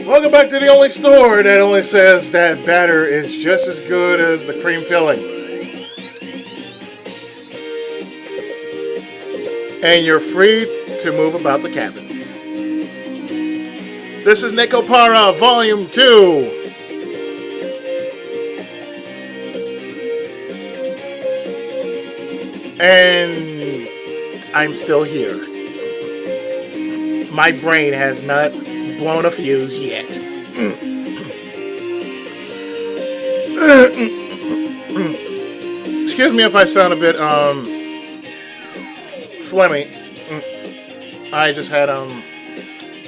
Welcome back to the only store that only says that batter is just as good as the cream filling. And you're free to move about the cabin. This is Nekopara Volume 2. And I'm still here. My brain has not blown a fuse yet. Excuse me if I sound a bit phlegmy. I just had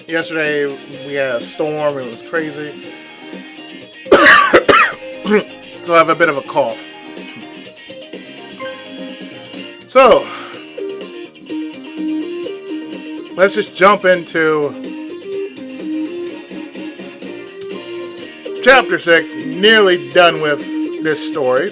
yesterday we had a storm. It was crazy. So I have a bit of a cough. So let's just jump into Chapter 6, nearly done with this story.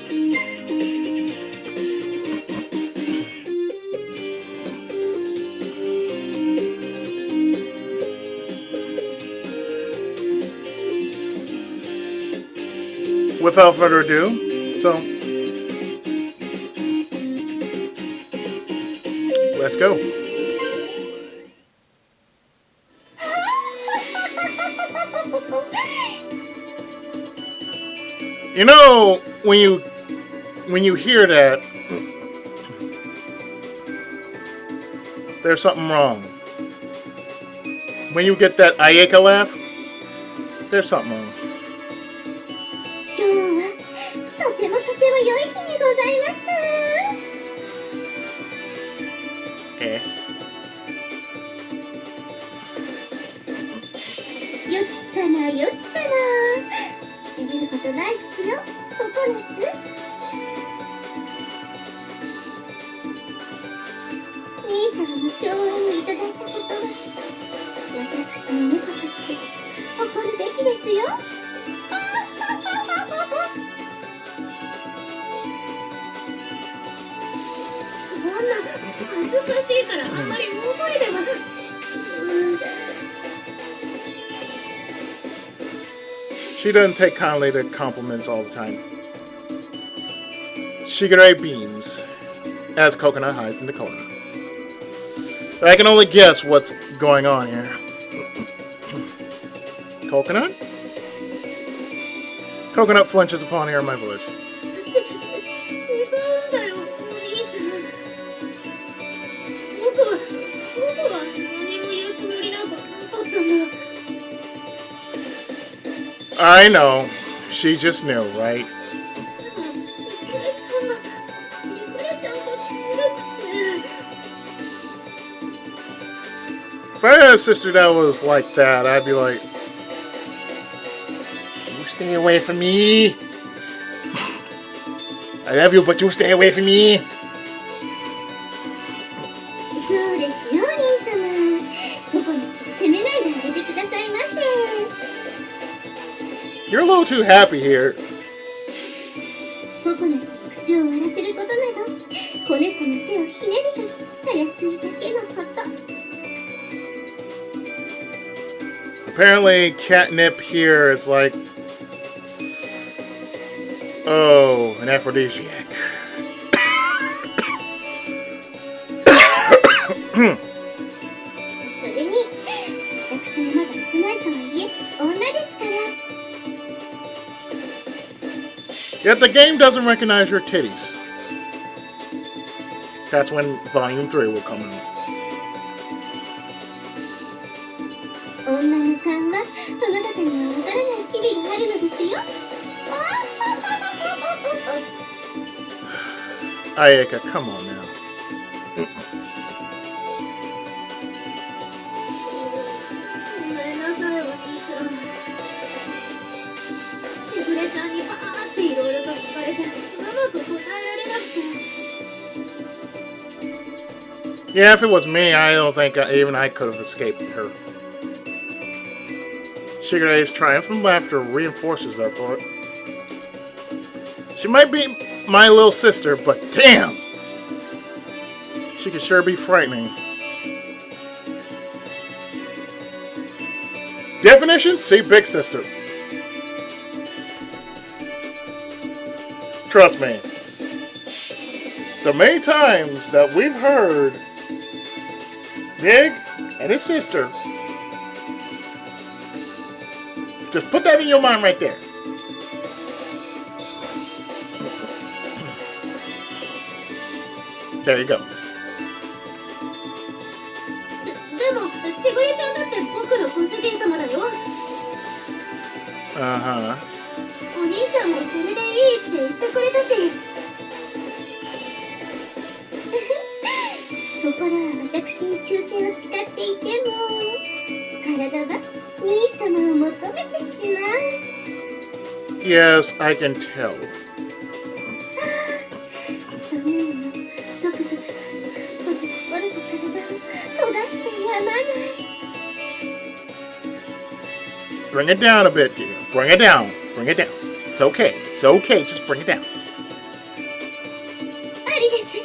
Without further ado, let's go. You know, when you hear that, there's something wrong. When you get that Ayeka laugh, there's something wrong. Eh? She doesn't take kindly to compliments all the time. Shigure beams as Coconut hides in the corner. I can only guess what's going on here. Coconut? Coconut flinches upon hearing my voice. I know. She just knew, right? If I had a sister that was like that, I'd be like, you stay away from me. I love you, but you stay away from me. You're a little too happy here. Apparently, catnip here is like, oh, an aphrodisiac. Yet the game doesn't recognize your titties. That's when Volume 3 will come out. Ayeka, come on now. Yeah, if it was me, I don't think even I could have escaped her. Shigure's triumphant laughter reinforces that thought. She might be my little sister, but damn! She could sure be frightening. Definition? See Big Sister. Trust me. The many times that we've heard Big and his sister, just put that in your mind right there. There you go. でも、しぐれちゃんだって僕のご主人様だよ。Uh-huh. お兄ちゃんもそれでいいって言ってくれたし。ところは私に忠誠を誓っていても、体は兄様を求めてしまう。Yes, I can tell. そんなのもゾクゾクと心と体を焦がしてやまない。Bring it down a bit, dear. Bring it down. Bring it down. It's okay. It's okay. Just bring it down. ありです。あ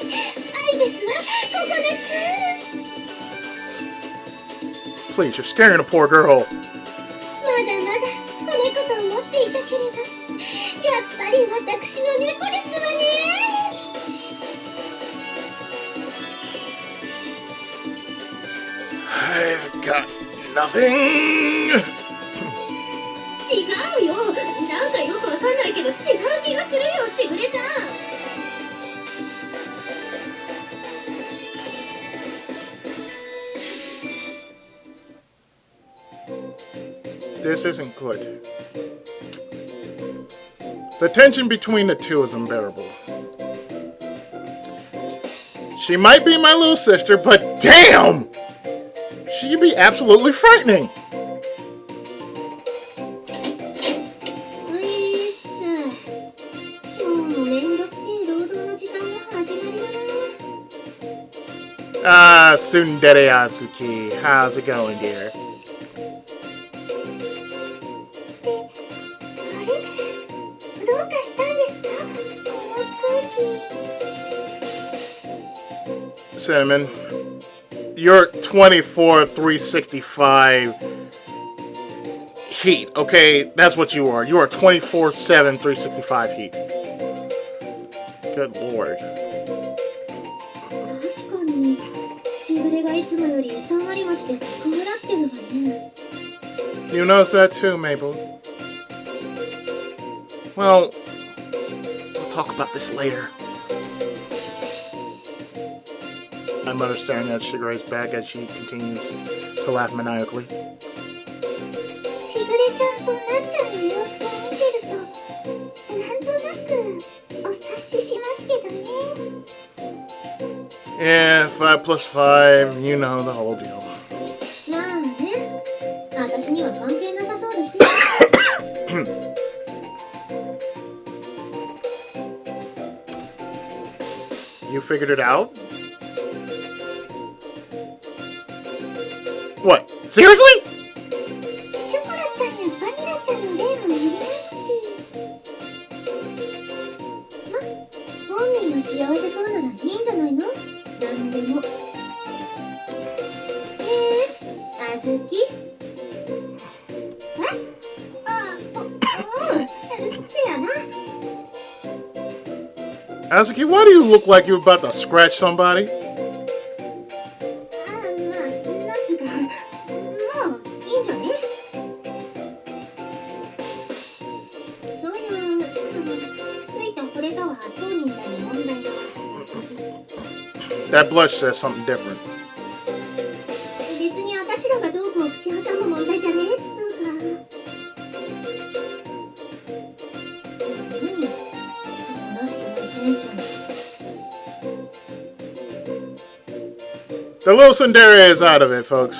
りですわ。ココナツ。Please, you're scaring a poor girl. まだまだ子猫と思っていたけれど、やっぱり私の猫ですわね。I've got nothing. 違うよ。なんかよくわかんないけど違う気がするよ、しぐれちゃん。This isn't good. The tension between the two is unbearable. She might be my little sister, but damn! She'd be absolutely frightening. おいっす。今日もめんどくせえ労働の時間が始まりだな。Ah, Tsundere Azuki. How's it going, dear? あれどうかしたんですかこの空気。Cinnamon, you're 24, 365 heat, okay? That's what you are. You are 24/7, 365 heat. Good lord. 確かにしぐれがいつもより3割増しでくぐらってるわね。 You notice that too, Mabel? Well, we'll talk about this later. I'm staring at Shigure's back as she continues to laugh maniacally. しぐれちゃんとなっちゃんの様子を見てると、なんとなくお察ししますけどね。Yeah, 5 plus 5, you know the whole deal. まあね、私には関係なさそうだし。You figured it out? What? Seriously? ショコラちゃんやバニラちゃんの例も見れますし。ま、本人が幸せそうならいいんじゃないの？なんでも。ねえ、あずき？え？せやな。 Azuki, why do you look like you're about to scratch somebody? なんつうか、もういいんじゃね？そういう、ついたこれとは当人らの問題だ。 That blush says something different. 別に私らがどうこう口挟む問題じゃねえっつうか。何？そうらしくないテンション。 The little Tsundere is out of it, folks.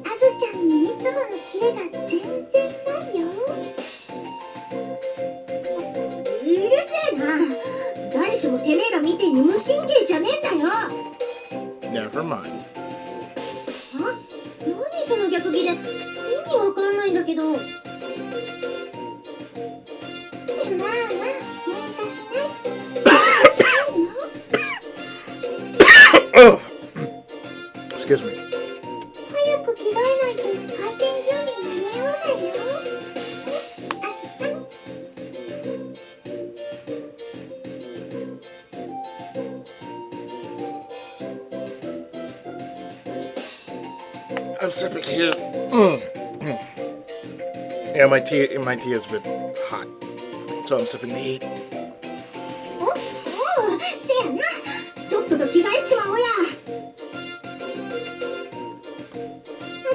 あずちゃんにいつものキレが全然ないよ。うるせえな。誰しもてめえらみてえに無神経じゃねえんだよ。 Never mind. あ？何その逆ギレ。意味わかんないんだけど。まあまあ、喧嘩しない。 Ugh. Excuse me. 早く着替えないと開店準備間に合わ I'm sipping here. Yeah, my tea is a bit hot, so I'm sipping the heat. おお、せやな。とっとと着替えちまおうや。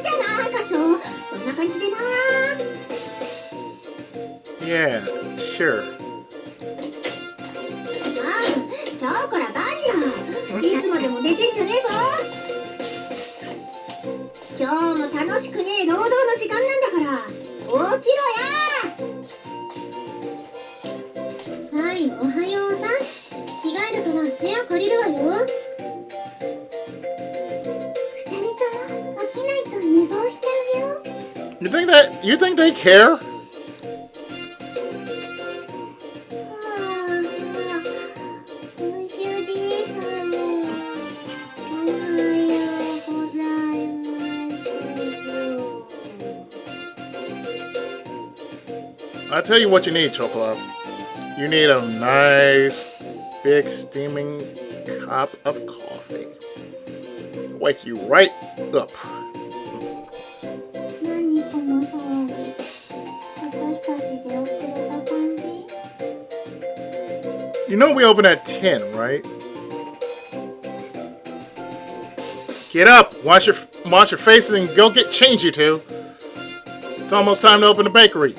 じゃあな、カショ。そんな感じでな。Yeah, sure. ショーコラバニラ。いつまでも寝てんじゃねえぞ。今日も楽しくねえ労働の時間なんだから起きろや。はい、おはようさん。着替えるから部屋借りるわよ。二人とも起きないと寝坊しちゃうよ。You think they care? ご主人様、おはようございます。I'll tell you what you need, Chocolate. You need a nice, big, steaming cup of coffee. Wake you right up. 何この騒ぎ。私たちで遅れた感じ。You know we open at 10, right? Get up, wash your faces, and go get changed, you two. It's almost time to open the bakery.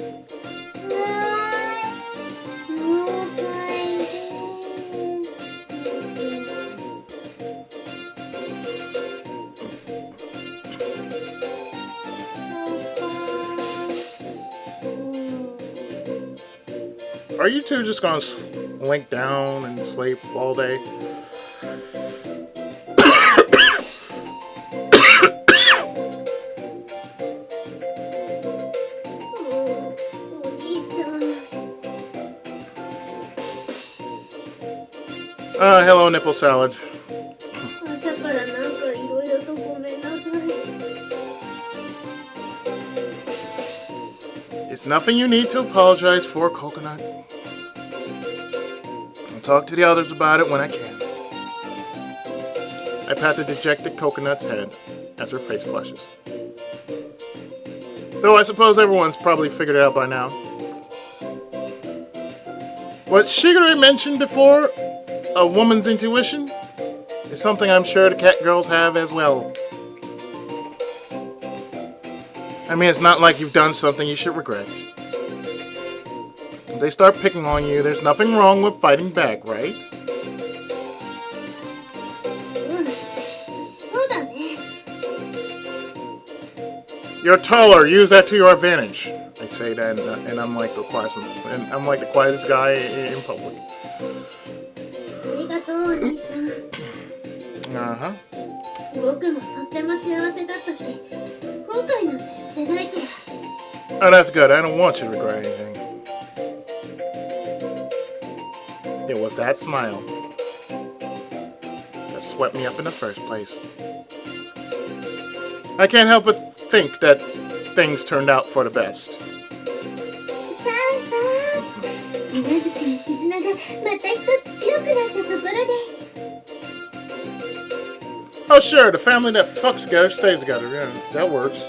Are you two just gonna slink down and sleep all day? Hello, nipple salad. 朝からなんかいろいろとごめんなさい。It's nothing you need to apologize for, Coconut. I'll talk to the others about it when I can. I pat the dejected Coconut's head as her face flushes. Though I suppose everyone's probably figured it out by now. What Shigure mentioned before, a woman's intuition, is something I'm sure the Catgirls have as well. I mean, it's not like you've done something you should regret. If they start picking on you, there's nothing wrong with fighting back, right? そうだね。 You're taller. Use that to your advantage. I say that, and I'm like the quietest guy in public. ありがとう、お兄ちゃん。Uh-huh. 僕もとっても幸せだったし、後悔なんてしてないから。Oh, that's good. I don't want you to regret anything. It was that smile that swept me up in the first place. I can't help but think that things turned out for the best. さあさあ、アズキの絆がまた一つ強くなったところで。Oh, sure. The family that fucks together stays together. Yeah, that works.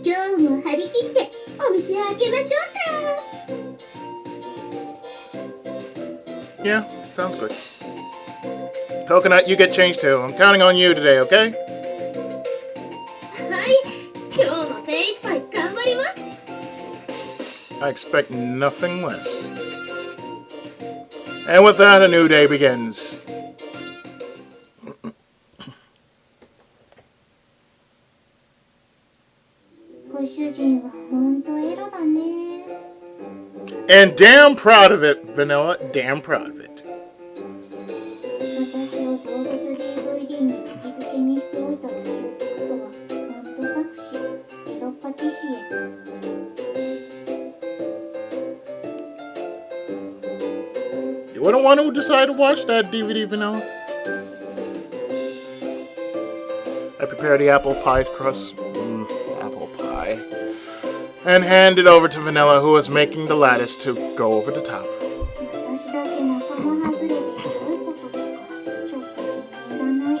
今日も張り切ってお店を開けましょうか。 Yeah, sounds good. Coconut, you get changed too. I'm counting on you today, okay? はい、今日も精一杯頑張ります。 I expect nothing less. And with that, a new day begins. ご主人は本当エロだね。 And damn proud of it, Vanilla. Damn proud of it. 私を動物 DVD に釘付けにしておいたそういうことは本当作詞エロパティシエ。 You wouldn't want to decide to watch that DVD, Vanilla? I prepare the apple pie's crust. Apple pie. And hand it over to Vanilla, who is making the lattice to go over the top. 私だけ仲間外れでひどいことだからちょっと気に入らない。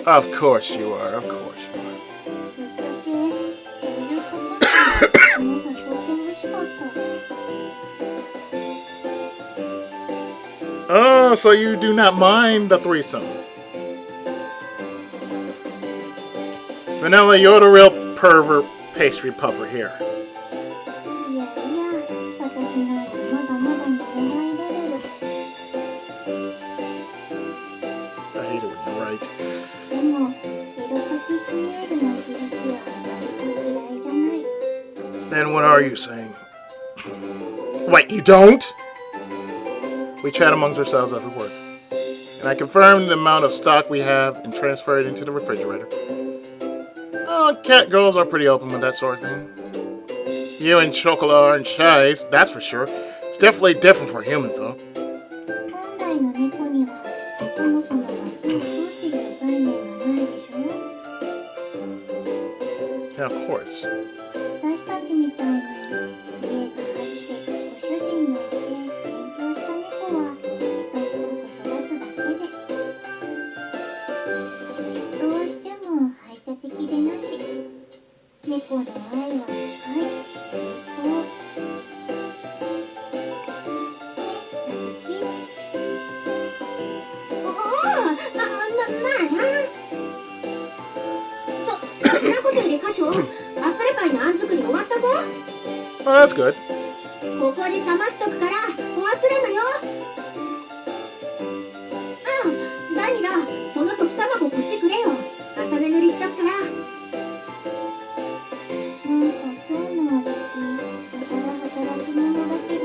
Of course you are. Of course you are. ぶっちゃけそういうことってもさ相当嬉しかった。 Oh, so you do not mind the threesome. Vanilla, you're the real pervert pastry puffer here. いやいや、私なんかまだまだ見れないレベル。 I hate it when you're right. でも、エロパティシエールの響きはあまり嫌いじゃない。 Then what are you saying? Wait, you don't? We chat amongst ourselves after work. And I confirm the amount of stock we have and transfer it into the refrigerator. Oh, cat girls are pretty open with that sort of thing. You and Chocolate aren't shy, that's for sure. It's definitely different for humans, though. 本来の猫にはそもそもが空気という概念がないでしょ。 Yeah, of course. 私たちみたいに家があってご主人がいて勉強した猫は一人っ子と育つだけで嫉妬をしても排他的でなし。猫の愛は深い。こうそんなことよりカショ、アップルパイのあん作り終わったぞ。 Oh, that's good. ここで冷ましとくから忘れぬよ。バニラ、その溶き卵こっちくれよ。重ね塗りしとくから。なんか今日のあずき、やたら働き者だけど、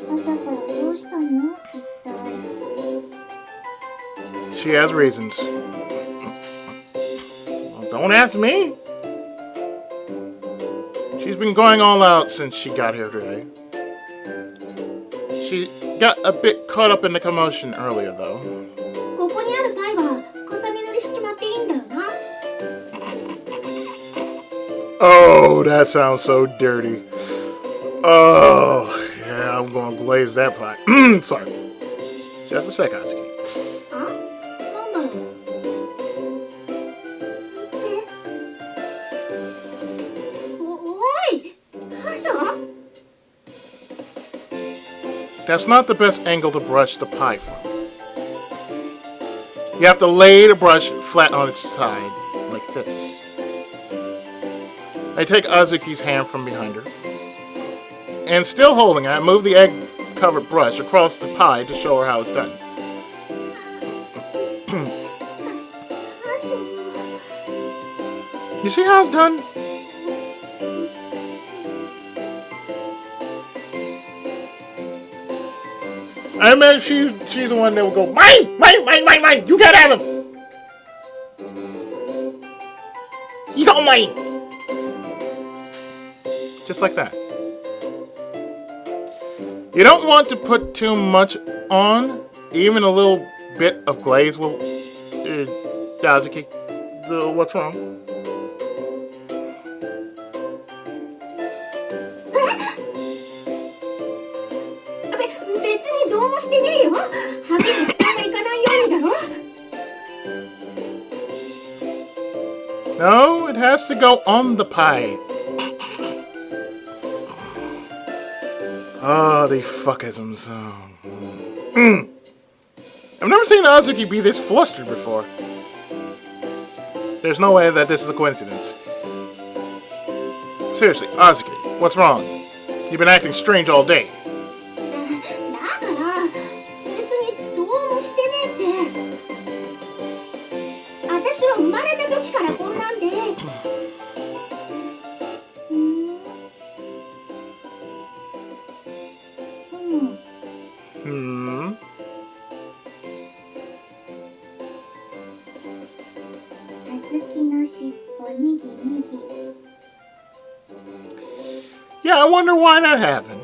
朝からどうしたの？一体。 She has reasons. Well, don't ask me. She's been going all out since she got here today. She got a bit caught up in the commotion earlier, though. ここにあるパイは重ね塗りしちまっていいんだよな。 Oh, that sounds so dirty. Oh, yeah, I'm gonna glaze that pie. Sorry. Just a sec, Azuki. あ？なんだろう。おい、カショ？ That's not the best angle to brush the pie from. You have to lay the brush flat on its side, like this. I take Azuki's hand from behind her, and still holding it, I move the egg-covered brush across the pie to show her how it's done. カショ。 You see how it's done? I imagine she's the one that will go, mine, mine, mine, mine, mine, you gotta have him. He's all mine. Just like that. You don't want to put too much on. Even a little bit of glaze will... Azuki, what's wrong? 別にどうもしてねえよ。はみに蓋がいかないようにだろ。 No, it has to go on the pie. Oh, the fuckisms. Oh. I've never seen Azuki be this flustered before. There's no way that this is a coincidence. Seriously, Azuki, what's wrong? You've been acting strange all day. だから別にどうもしてねえって。私は生まれた時からこんなんで。Yeah, I wonder why that happened.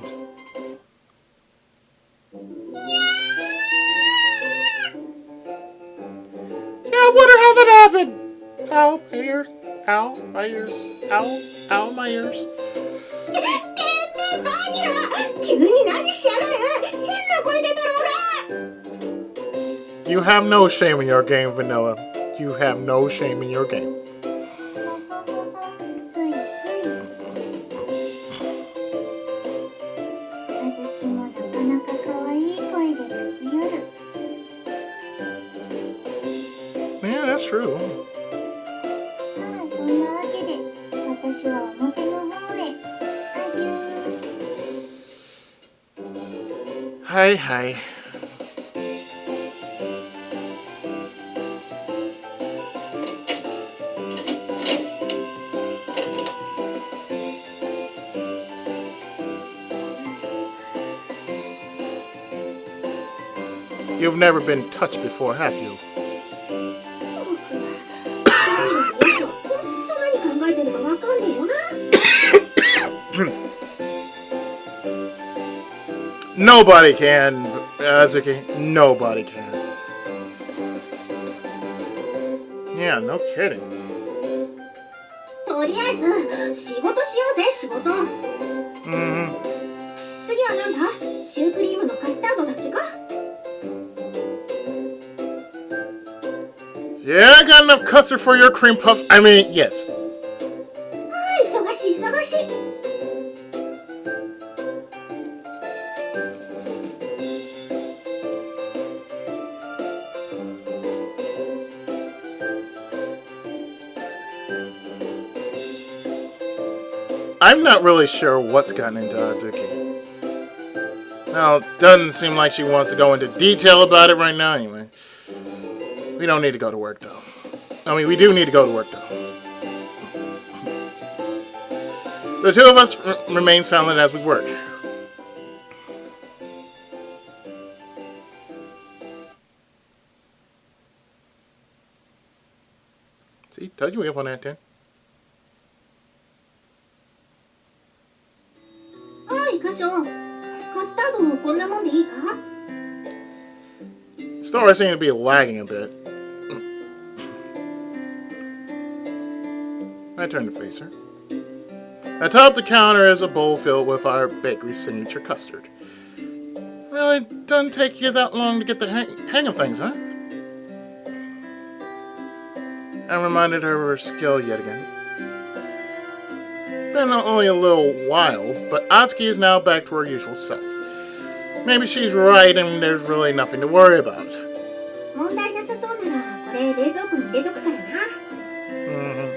Yeah, I wonder how that happened. Ow, my ears. Ow, my ears. Ow, ow, my ears. バニラ、急に何しやがる。変な声出たろうが。 You have no shame in your game, Vanilla. You have no shame in your game. ついついあずきもなかなか可愛い声で泣きよる Yeah, that's true. まあそんなわけで私は表の方へアデュー Hi, hi. You've never been touched before, have you? 本当何考えてるかわかんねえよな Nobody can, Azuki. Nobody can. Yeah, no kidding. とりあえず仕事しようぜ仕事 Mm-hmm. 次はなんだシュークリームのカスタードだっけか Yeah, I got enough custard for your cream puffs. I mean, yes. 忙しい忙しい I'm not really sure what's gotten into Azuki. Now, it doesn't seem like she wants to go into detail about it right now anyway. We don't need to go to work though. I mean, we do need to go to work though. The two of us remain silent as we work. See, told you we up on that 10. おいカショカスタードもこんなもんでいいか Story seems to be lagging a bit. I turn to face her. Atop the counter is a bowl filled with our bakery's signature custard. Really doesn't take you that long to get the hang of things, huh? I reminded her of her skill yet again. Been only a little while, but Azuki is now back to her usual self. Maybe she's right and there's really nothing to worry about. 問題なさそうならこれ冷蔵庫に入れとくからな Mm-hmm.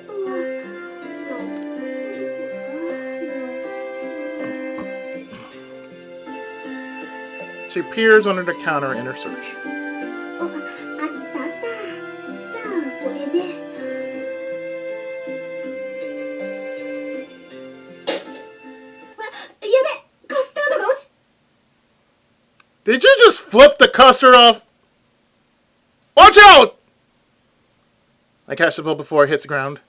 どこ She peers under the counter in her search. あったあったじゃあこれでやべカスタードが落ち Did you just flip the custard off? Watch out! I catch the bowl before it hits the ground.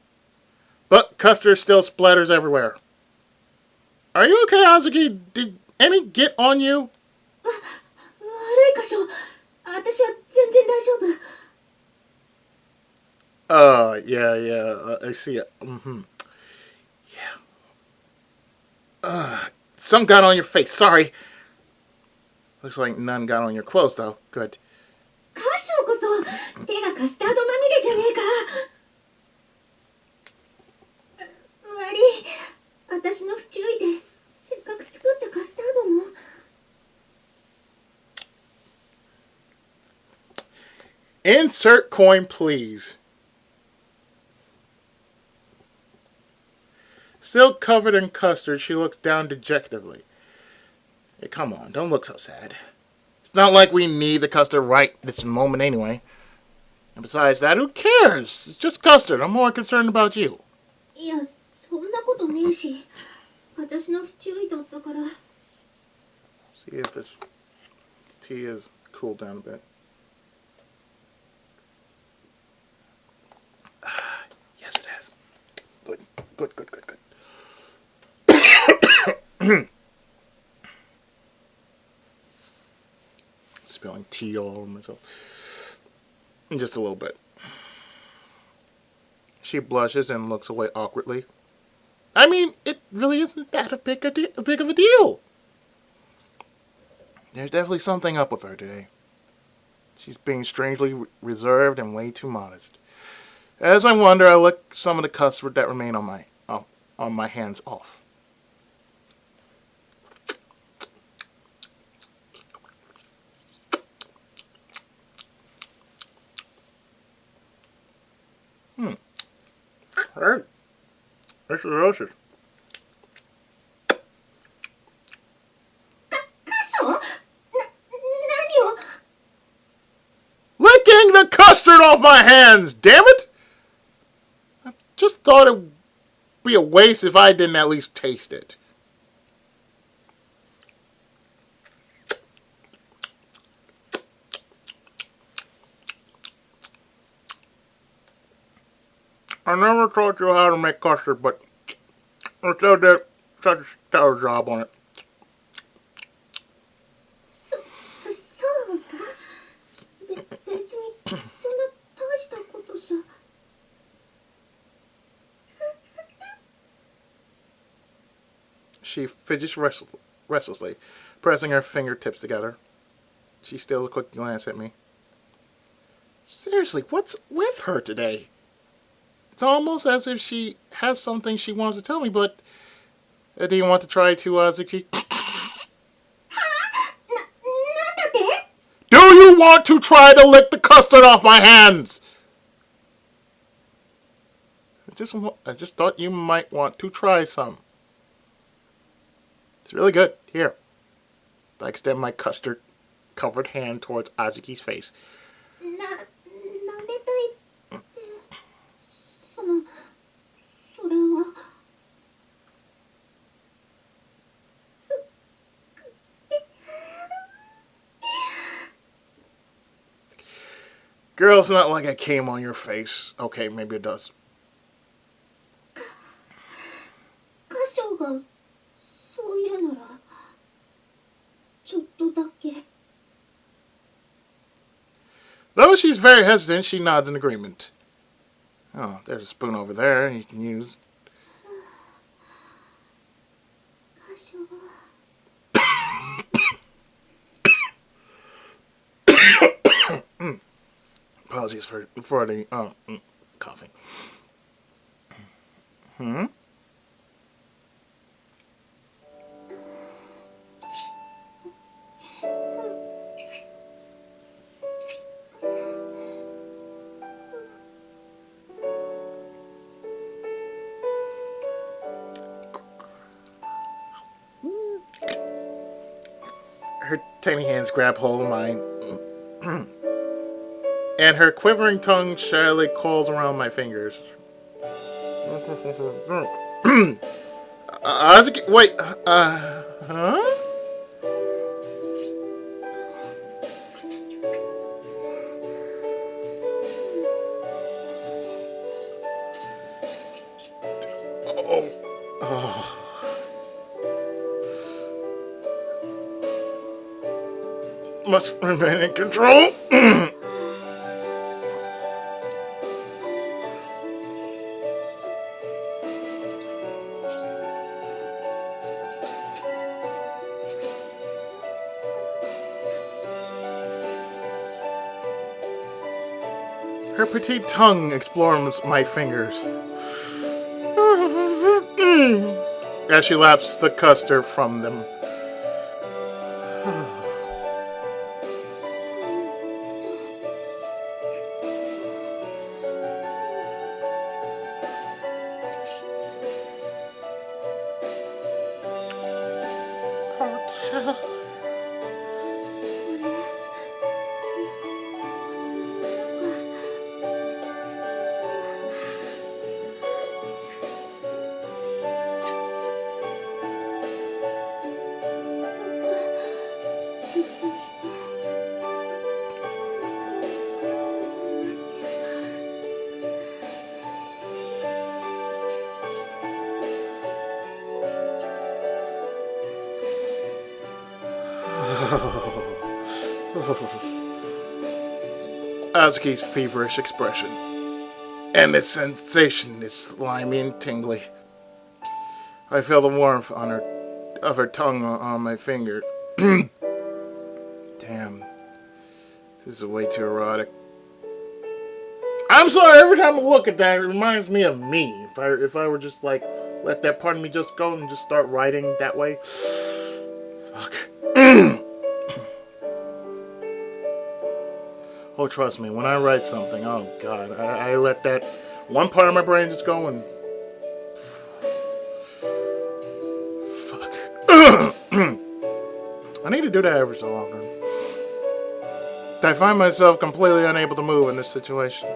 But custard still splatters everywhere. Are you okay, Azuki? Did any get on you? 悪い箇所私は全然大丈夫 Yeah, I see it. Mm-hmm. Yeah. Some got on your face, sorry. Looks like none got on your clothes, though. Good. カショこそ手がカスタードまみれじゃねえか悪い私の不注意でせっかく作ったカスタードも Insert coin, please. Still covered in custard, she looks down dejectedly. Hey, come on, don't look so sad. It's not like we need the custard right this moment anyway. And besides that, who cares? It's just custard. I'm more concerned about you. いやそんなことねえし私の不注意だったから See if this tea has cooled down a bit. Yes, it has. Good. Spilling tea all over myself. Just a little bit. She blushes and looks away awkwardly. I mean, it really isn't that big of a deal. There's definitely something up with her today. She's being strangely reserved and way too modest. As I wonder, I lick some of the custard that remain on my hands off. Alright. That's delicious. カショ何を Licking the custard off my hands, damn it! I just thought it would be a waste if I didn't at least taste it. I never taught you how to make custard, but I still did such a stellar job on it. そうか別にそんな大したことじゃ She fidgets restlessly, pressing her fingertips together. She steals a quick glance at me. Seriously, what's with her today? It's almost as if she has something she wants to tell me, but do you want to try to, Azuki? なんだって Do you want to try to lick the custard off my hands? I just thought you might want to try some. It's really good. Here. I extend my custard-covered hand towards Azuki's face. 舐めたいってそれは Girl, it's not like I came on your face. Okay, maybe it does. カショがそういうならちょっとだけ Though she's very hesitant, she nods in agreement. Oh, there's a spoon over there you can use. カショ Apologies for the coughing. Her tiny hands grab hold of mine, and her quivering tongue shyly coils around my fingers. Azuki, wait, huh? Must remain in control. Her petite tongue explores my fingers as she laps the custard from them. Azuki's feverish expression, and the sensation is slimy and tingly. I feel the warmth of her tongue on my finger. Damn. This is way too erotic. I'm sorry, every time I look at that, it reminds me of me. If I were just like, let that part of me just go and just start writing that way. Fuck. Oh, trust me, when I write something, oh god, I let that one part of my brain just go and... Fuck. I need to do that every so often. I find myself completely unable to move in this situation.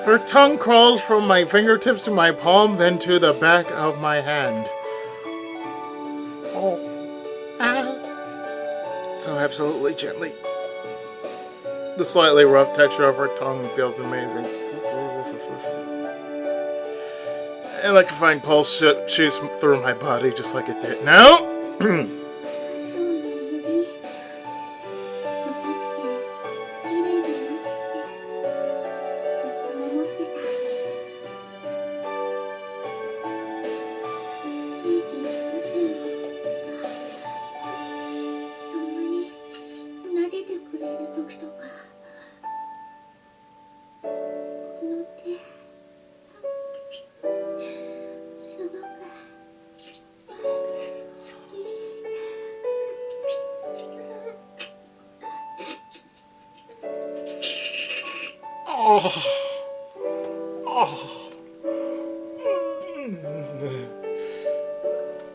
Her tongue crawls from my fingertips to my palm, then to the back of my hand. Oh. So absolutely gently. The slightly rough texture of her tongue feels amazing. An electrifying pulse shoots through my body just like it did. Now!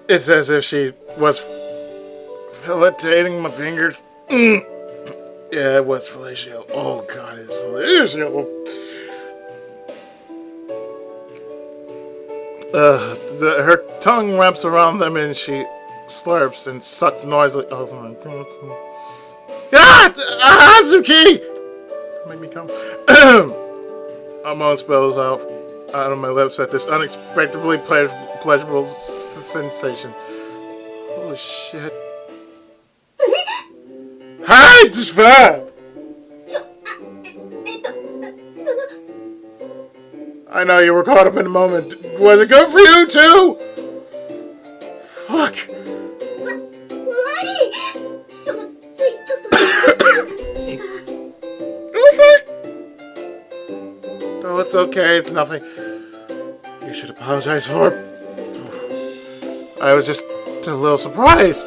It's as if she was filletating my fingers. Yeah, it was fellatio. Oh god, it's fellatio. Her tongue wraps around them and she slurps and sucks noisily. Oh my god. Ah! Azuki! Make me come. A moan spills out of my lips at this unexpectedly pleasurable sensation. Holy shit. Hi! It's fine! I know you were caught up in the moment. Was it good for you too? Fuck. Oh, it's okay. It's nothing. You should apologize for it. I was just a little surprised.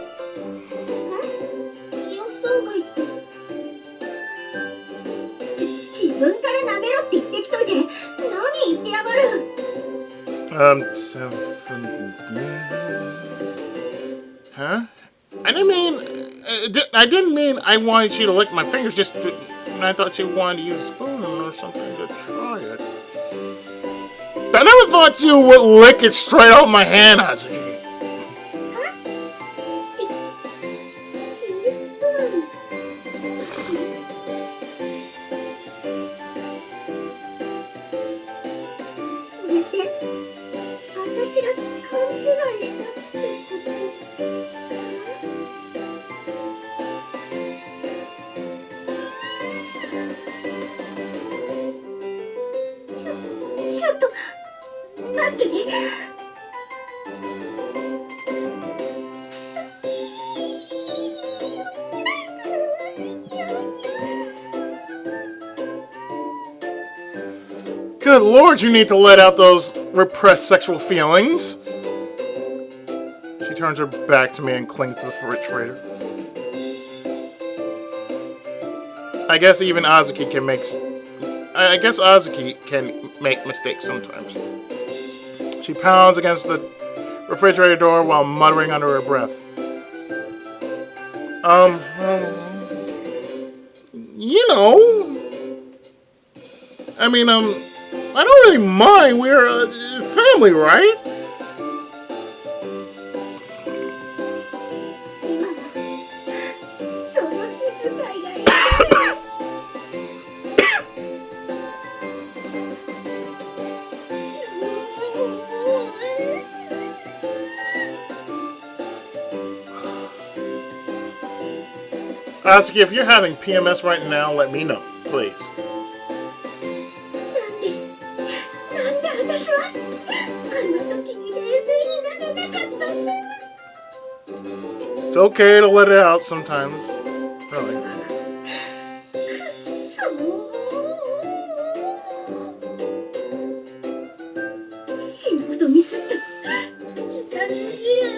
Huh? I didn't mean I wanted you to lick my fingers, just I thought you wanted to use a spoon or something to try it. I never thought you would lick it straight out of my hand, Azuki. Good lord, you need to let out those repressed sexual feelings. She turns her back to me and clings to the refrigerator. I guess Azuki can make mistakes sometimes. She pounds against the refrigerator door while muttering under her breath. Well, you know, I mean, I don't really mind. We're a family, right? 今はその気遣いがいい。Azuki, if you're having PMS right now, let me know, please. なんで私はあの時に冷静になれなかったんだ。 It's okay to let it out sometimes. Really. 死ぬほどミスった。痛すぎる。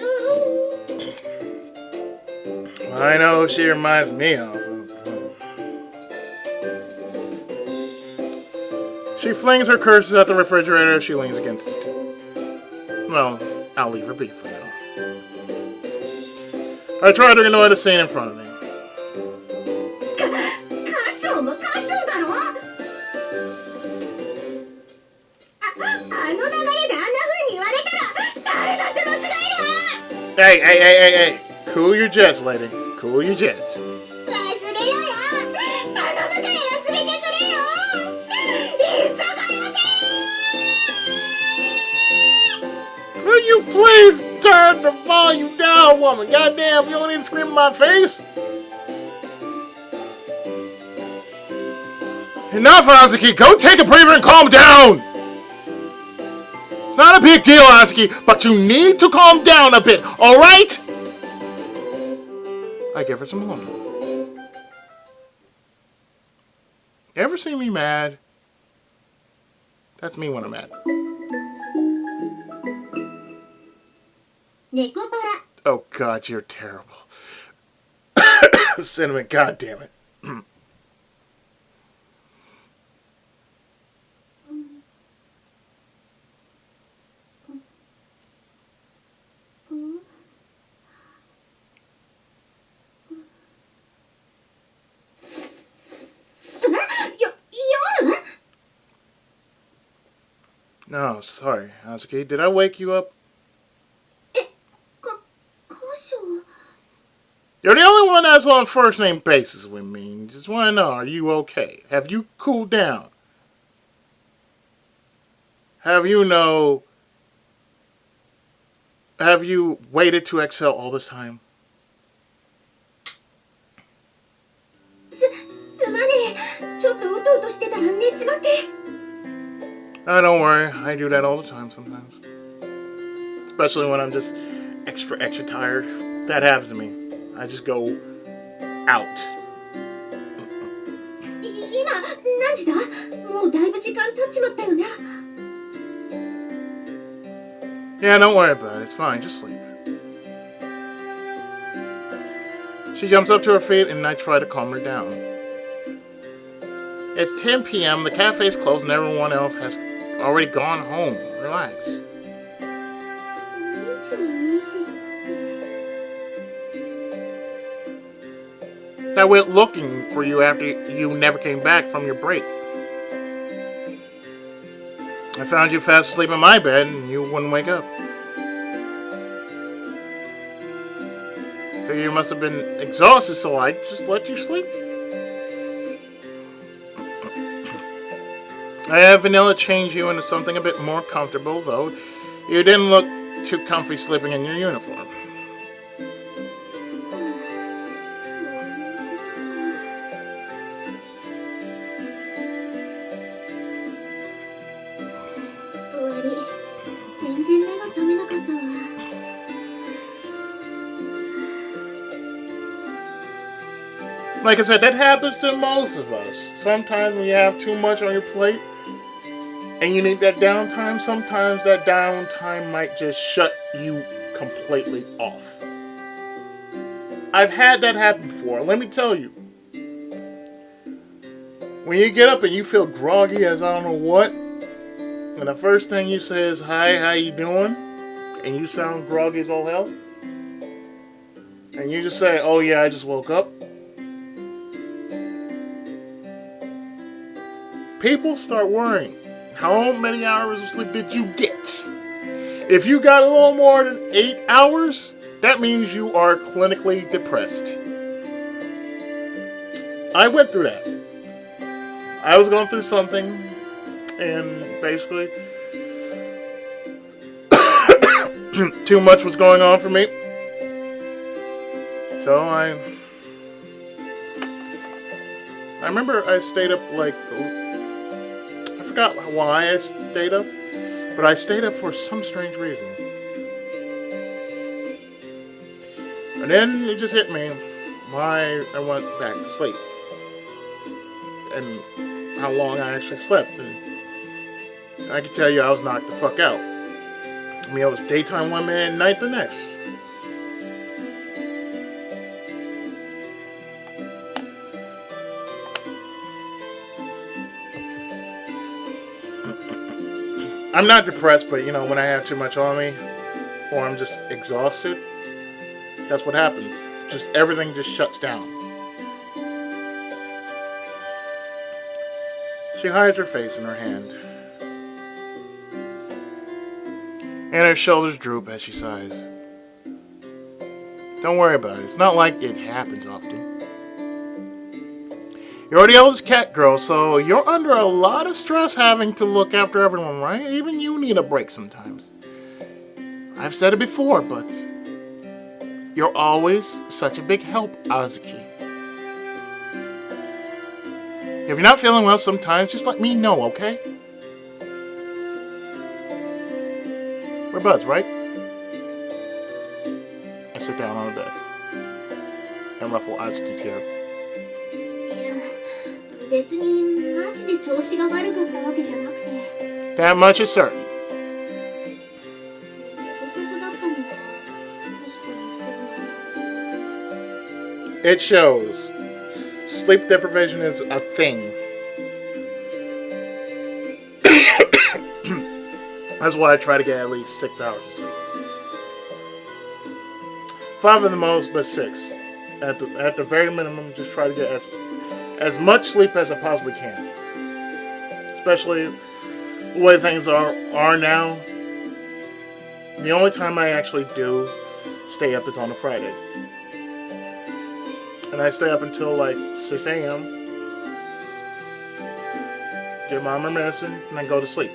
I know who she reminds me of. She flings her curses at the refrigerator as she leans against it. Well, I'll leave her be for now. I try to ignore the scene in front of me. カショウもカショウだろ。あの流れであんな風に言われたら誰だって間違えるわ。 Hey. Cool your jets, lady. Cool your jets. 忘れよよ。頼むから忘れてくれよ。急がよせ。 Will you please turn the volume down, woman? Goddamn, you don't need to scream in my face. Enough, Azuki. Go take a breather and calm down. It's not a big deal, Azuki, but you need to calm down a bit, all right? I give her some more. Ever see me mad? That's me when I'm mad. Nekopara. Oh God, you're terrible. Cinnamon, God damn it. No, sorry, Azuki. Did I wake you up? Kashou. You're the only one that's on first name basis with me. Just want to know, are you okay? Have you cooled down? Have you waited to exhale all this time? すまねえ。ちょっとうとうとしてたら寝ちまって。 Don't worry. I do that all the time sometimes. Especially when I'm just extra tired. That happens to me. I just go out. 今何時だ？もうだいぶ時間経っちまったよね。 Yeah, don't worry about it. It's fine. Just sleep. She jumps up to her feet and I try to calm her down. It's 10 p.m. The cafe's closed and everyone else has already gone home. Relax. That went looking for you after you never came back from your break. I found you fast asleep in my bed and you wouldn't wake up. Figure you must have been exhausted, so I just let you sleep. I had Vanilla change you into something a bit more comfortable, though you didn't look too comfy sleeping in your uniform. Like I said, that happens to most of us. Sometimes when you have too much on your plate and you need that downtime, sometimes that downtime might just shut you completely off. I've had that happen before. Let me tell you. When you get up and you feel groggy as I don't know what, and the first thing you say is, "Hi, how you doing?" and you sound groggy as all hell, and you just say, oh yeah, I just woke up, people start worrying. How many hours of sleep did you get? If you got a little more than 8 hours, that means you are clinically depressed. I went through that. I was going through something, and basically, too much was going on for me. So I remember I stayed up I forgot why I stayed up, but I stayed up for some strange reason. And then it just hit me why I went back to sleep. And how long I actually slept. And I can tell you I was knocked the fuck out. I mean, I was daytime one minute and night the next. I'm not depressed, but when I have too much on me, or I'm just exhausted, that's what happens. Just everything just shuts down. She hides her face in her hand, and her shoulders droop as she sighs. Don't worry about it. It's not like it happens often. You're the eldest Catgirl, so you're under a lot of stress having to look after everyone, right? Even you need a break sometimes. I've said it before, but you're always such a big help, Azuki. If you're not feeling well sometimes, just let me know, okay? We're buds, right? I sit down on the bed and ruffle Azuki's hair. 別にマジで調子が悪かったわけじゃなくて That much is certain. 寝不足だったのは確かにそうな It shows. Sleep deprivation is a thing. That's why I try to get at least 6 hours of sleep. 5 at the most, but 6. At the very minimum, just try to get as much sleep as I possibly can. Especially the way things are now. The only time I actually do stay up is on a Friday. And I stay up until 6 a.m. Give mom her medicine, and then go to sleep.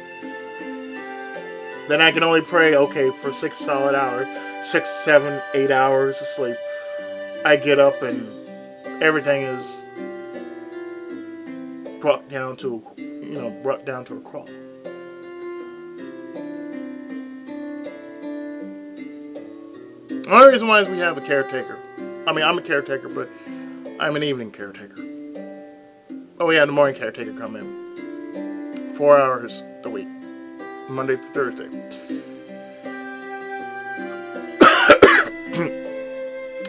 Then I can only pray, okay, for 6 solid hours. 6, 7, 8 hours of sleep. I get up and everything is brought down to a crawl. The only reason why is we have a caretaker. I mean, I'm a caretaker, but I'm an evening caretaker. Oh yeah, the morning caretaker come in. 4 hours a week. Monday to Thursday.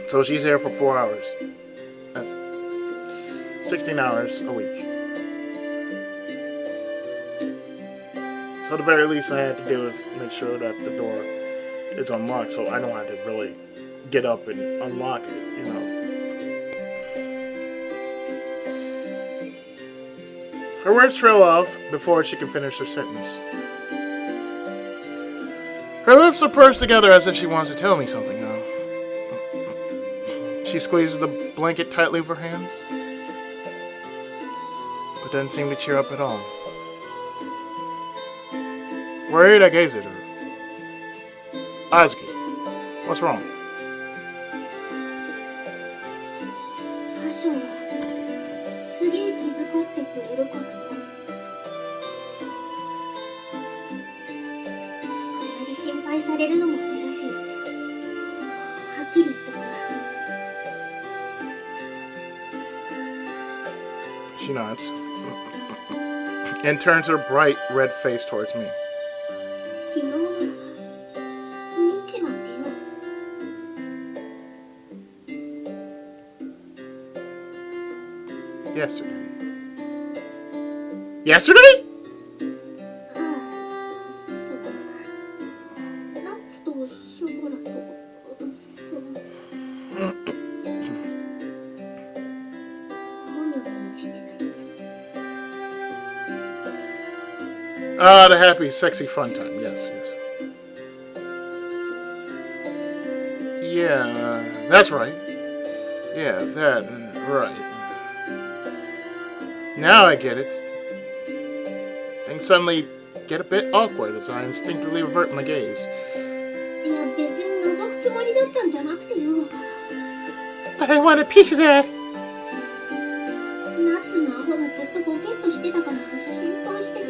So she's here for 4 hours. That's 16 hours a week. So the very least I had to do is make sure that the door is unlocked so I don't have to really get up and unlock it, Her words trail off before she can finish her sentence. Her lips are pursed together as if she wants to tell me something, though. She squeezes the blanket tightly with her hands, but doesn't seem to cheer up at all. Worried, I gaze at her. Azuki, what's wrong? カショはすげえ気遣ってくれるからよ。あまり心配されるのもあれだし、はっきり言っとくわ。She nods and turns her bright red face towards me. 昨日の日番ってよ。Yesterday. Yesterday? ああ、そう。ナッツとショコラと、Ah, the happy, sexy, fun time. Yes, yes. Yeah, that's right. Yeah, that, right. Now I get it. Things suddenly get a bit awkward as I instinctively avert my gaze. いや別に覗くつもりだったんじゃなくてよ。 But I want a piece of that. ナッツのアホがずっとボケっとしてたから心配してて。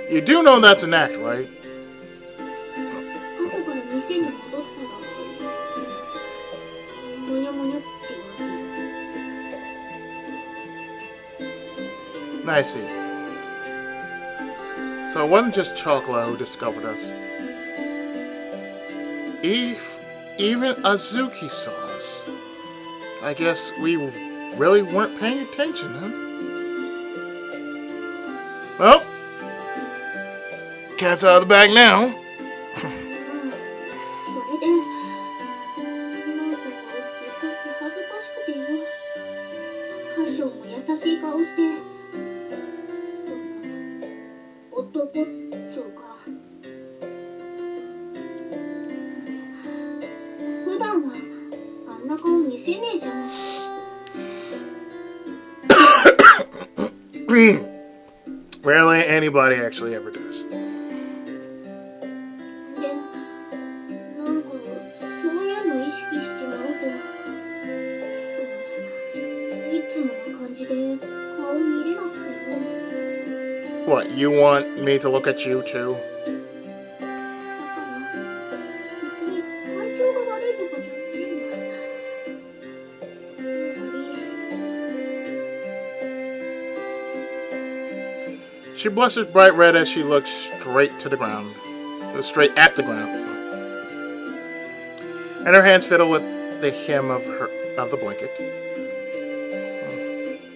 You do know that's an act, right? 後から店に戻ったらむにゃむにゃって言われて。 I see. So it wasn't just Chocolate who discovered us. Even Azuki saw us. I guess we really weren't paying attention, huh? Well, cat's out of the bag now. それでなんかずっと恥ずかしくてよ。カッショウも優しい顔して。 男っつうか普段はあんな顔見せねえじゃん。 Rarely anybody actually ever does. でなんかそういうの意識しちまうといつもの感じで顔見れなくてよ。 What, you want me to look at you too? だから別に体調が悪いとかじゃねえんだ。She blushes bright red as she looks straight to the ground. Straight at the ground. And her hands fiddle with the hem of the blanket.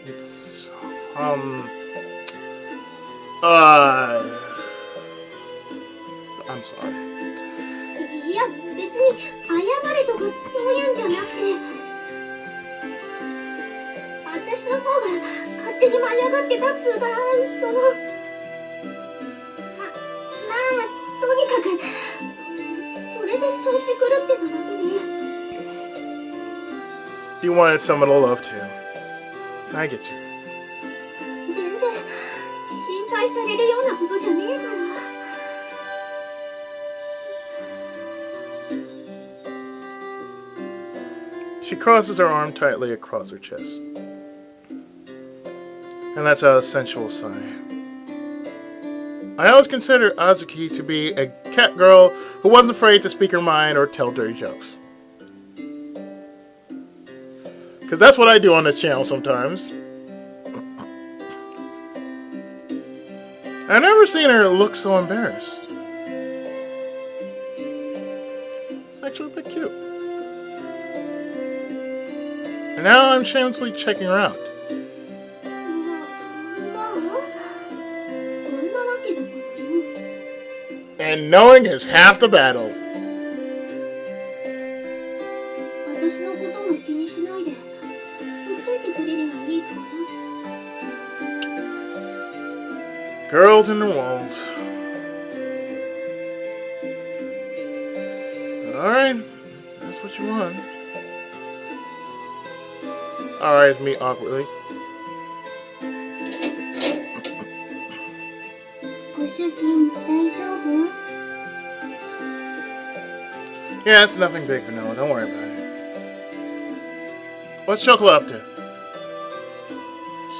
It's I'm sorry. いや別に謝れとかそういうんじゃなくて私の方が勝手に舞い上がってたっつうかまあとにかくそれで調子狂ってただけで You wanted someone to love too. I get you. 全然心配されるようなことじゃねえから She crosses her arm tightly across her chest. And lets out a sensual sigh. I always considered Azuki to be a cat girl who wasn't afraid to speak her mind or tell dirty jokes. Because that's what I do on this channel sometimes. I've never seen her look so embarrassed. It's actually a bit cute. And now I'm shamelessly checking her out. まあそんなわけだからよ And knowing is half the battle. 私のことも気にしないでほっといてくれりゃいいかな Girls in the walls. Alright, that's what you want. Alright, me awkwardly. ご主人大丈夫 Yeah, it's nothing big, Vanilla. Don't worry about it. What's Chocolate up to? シ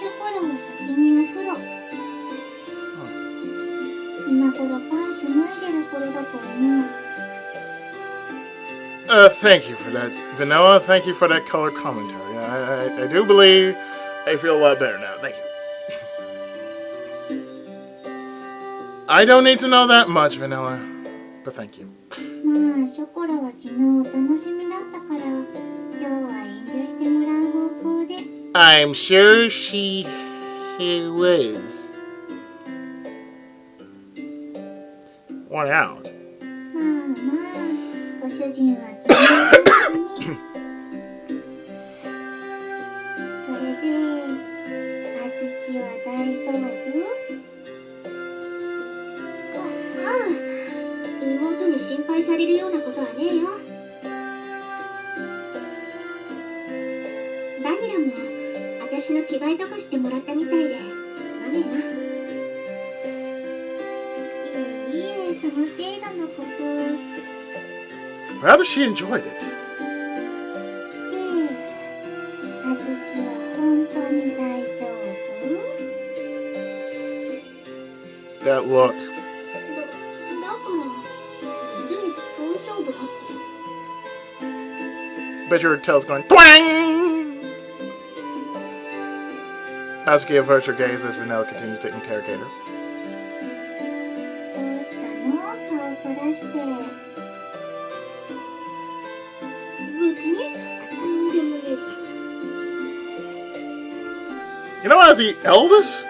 ョコラは先にお風呂今頃パンツ脱いでる頃だと思う Thank you for that, Vanilla. Thank you for that color commentary. I do believe I feel a lot better now. Thank you. I don't need to know that much, Vanilla. But thank you. まあショコラは昨日お楽しみだったから今日は遠慮してもらう方向で I'm sure she was. One out. まあまあご主人は昨日にそれであずきは大丈夫私の着替えとかしてもらったみたいですまねえな。いいえ、その程度のこと。Rather, she enjoyed it. あずきは本当に大丈夫？ That look. だから別に大丈夫だって。 Bet your tail's going twang! Azuki averts her gaze as Vanilla continues to interrogate her. どうしたの？顔そらして。別にでもね。 You know, as the eldest?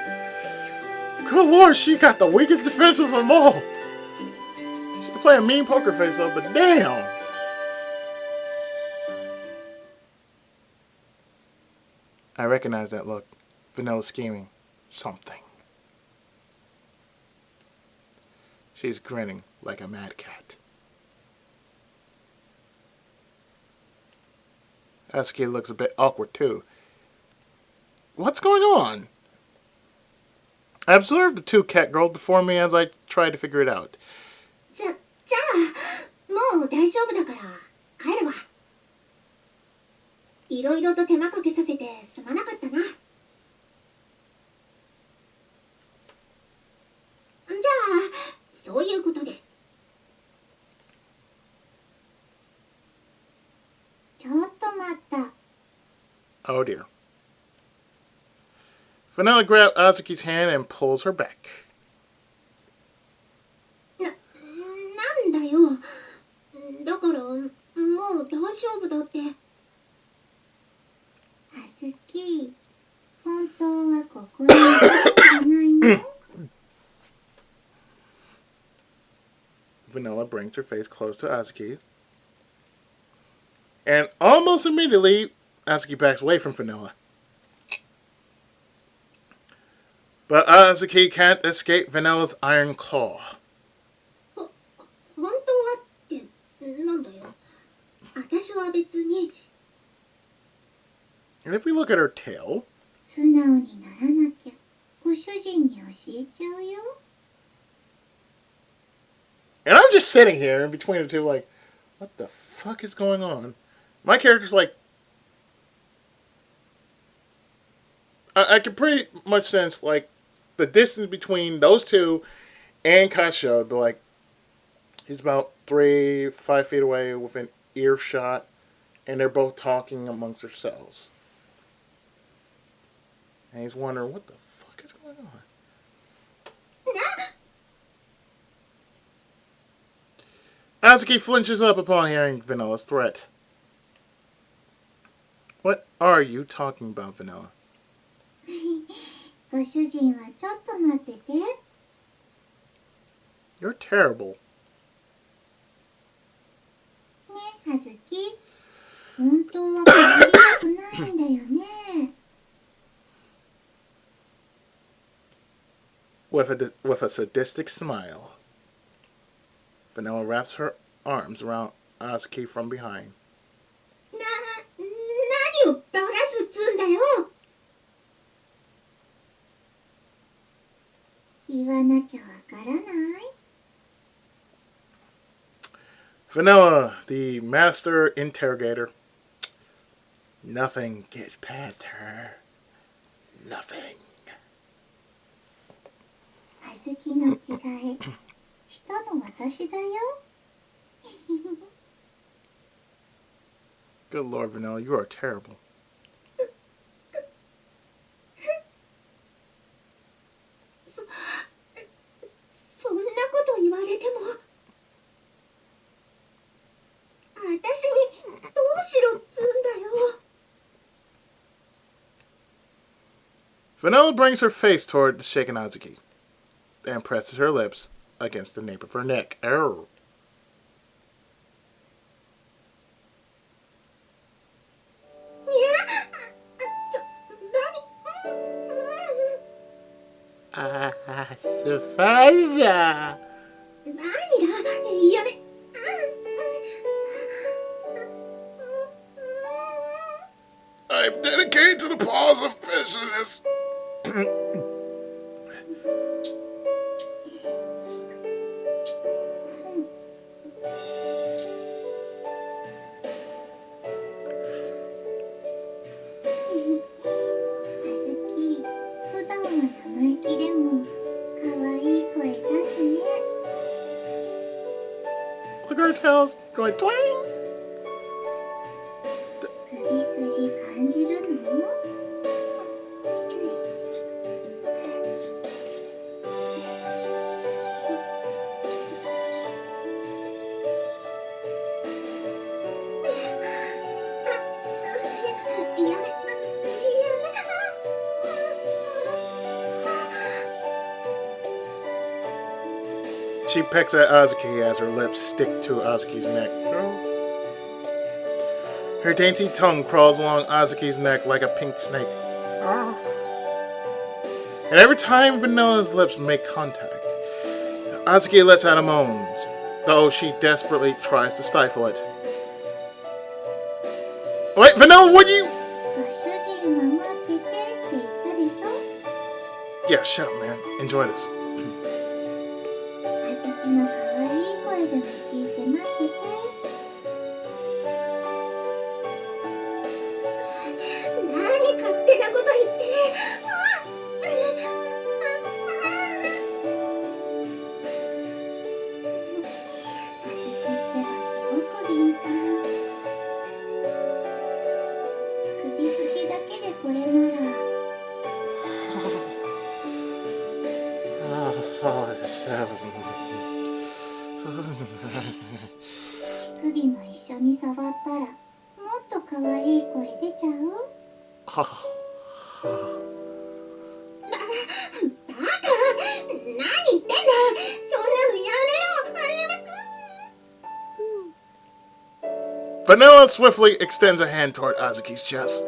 Good lord, she got the weakest defense of them all. She can play a mean poker face though, but damn! I recognize that look. Vanilla scheming. Something. She's grinning like a mad cat. Azuki looks a bit awkward too. What's going on? I observed the two Catgirls before me as I tried to figure it out. じゃあもう大丈夫だから帰るわ。いろいろと手間かけさせてすまなかったな。じゃあそういうことで。ちょっと待った。 Oh dear. Vanilla grabs Azuki's hand and pulls her back. なんだよ。だからもう大丈夫だって。あずき、本当はここにいないの？ Vanilla brings her face close to Azuki. And almost immediately, Azuki backs away from Vanilla. But Azuki can't escape Vanilla's iron claw. 本当はってなんだよ。私は別に。 And if we look at her tail... 素直にならなきゃご主人に教えちゃうよ。 And I'm just sitting here in between the two like, what the fuck is going on? My character's like... I can pretty much sense, like, the distance between those two and Kashou. But, like, he's about 3-5 feet away within earshot. And they're both talking amongst themselves. And he's wondering, what the fuck is going on? Azuki flinches up upon hearing Vanilla's threat. What are you talking about, Vanilla? ご主人はちょっと待ってて。 You're terrible. ね、あずき。本当は帰りたくないんだよね。 With a sadistic smile, Vanilla wraps her arms around Azuki from behind. 何をバラすっつんだよ。言わなきゃわからない。 Vanilla, the master interrogator. Nothing gets past her. Nothing. あずきの着替えしたの私だよ。 Good Lord, Vanilla, you are terrible. そんなこと言われても私にどうしろっつんだよ。 Vanilla brings her face toward the shaken Azuki and presses her lips against the nape of her neck. Arr. Surprise! 何がやめ。 I I'm dedicated to the cause of fishiness. 普段は生意気でも可愛い声出すね。 Look at her tails going twang. 首筋感じるの？ She pecks at Azuki as her lips stick to Azuki's neck. Her dainty tongue crawls along Azuki's neck like a pink snake. And every time Vanilla's lips make contact, Azuki lets out a moan, though she desperately tries to stifle it. Wait, Vanilla, what are you... ご主人は待っててって言ったでしょ? Yeah, shut up, man. Enjoy this. あずきの可愛い声でも聞いて待ってて。何勝手なこと言って。あずきってばすごく敏感。首筋だけでこれなら。乳首も一緒に触ったらもっと可愛い声出ちゃう？バカ、何言ってんだ。そんなのやめろ。 Vanilla swiftly extends a hand toward Azuki's chest.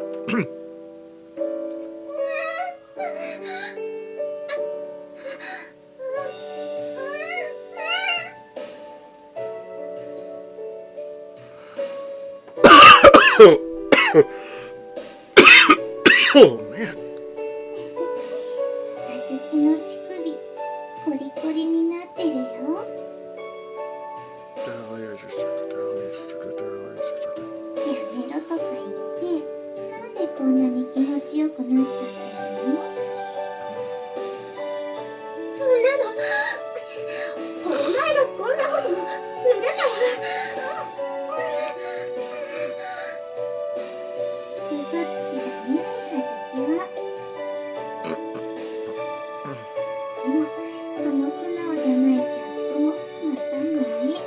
Oh, man. あずきの乳首コリコリになってるよ。やめろとか言ってなんでこんなに気持ちよくなっちゃってるの？そんなのお前がこんなことするとは。嘘つきだね、あずきは。でもその素直じゃないギャップもまたのね。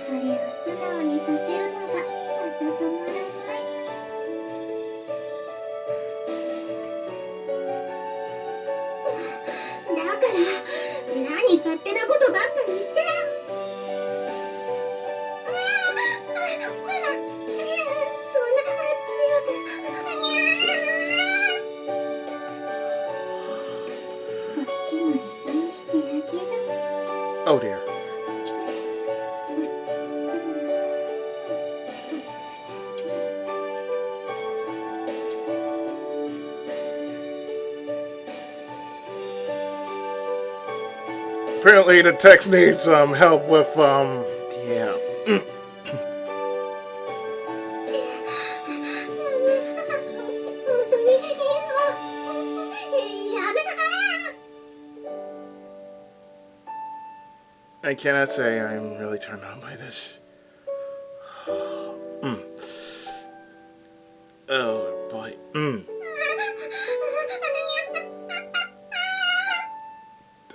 それを素直にさせるのがまたたまらない。だから何勝手なことばっかり言って。そんな強く。こっちも一緒にしてあげる。 Oh, dear. Apparently, the text needs some help with, yeah. 本当にもうやめな。 I cannot say I'm really turned on by this. Oh, boy.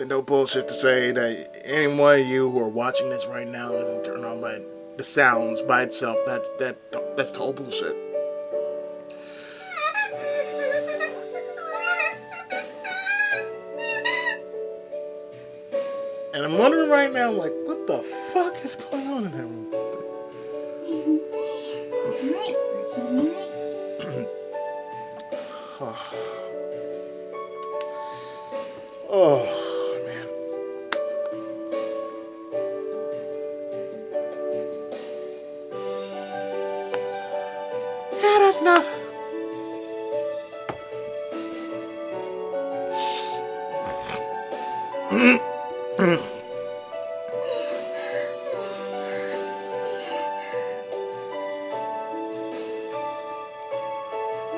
And no bullshit to say that any one of you who are watching this right now isn't turned on by the sounds by itself. That's total bullshit. And I'm wondering right now, like, what the fuck is going on in that room? はい、おしまい。 Oh, man. That's enough.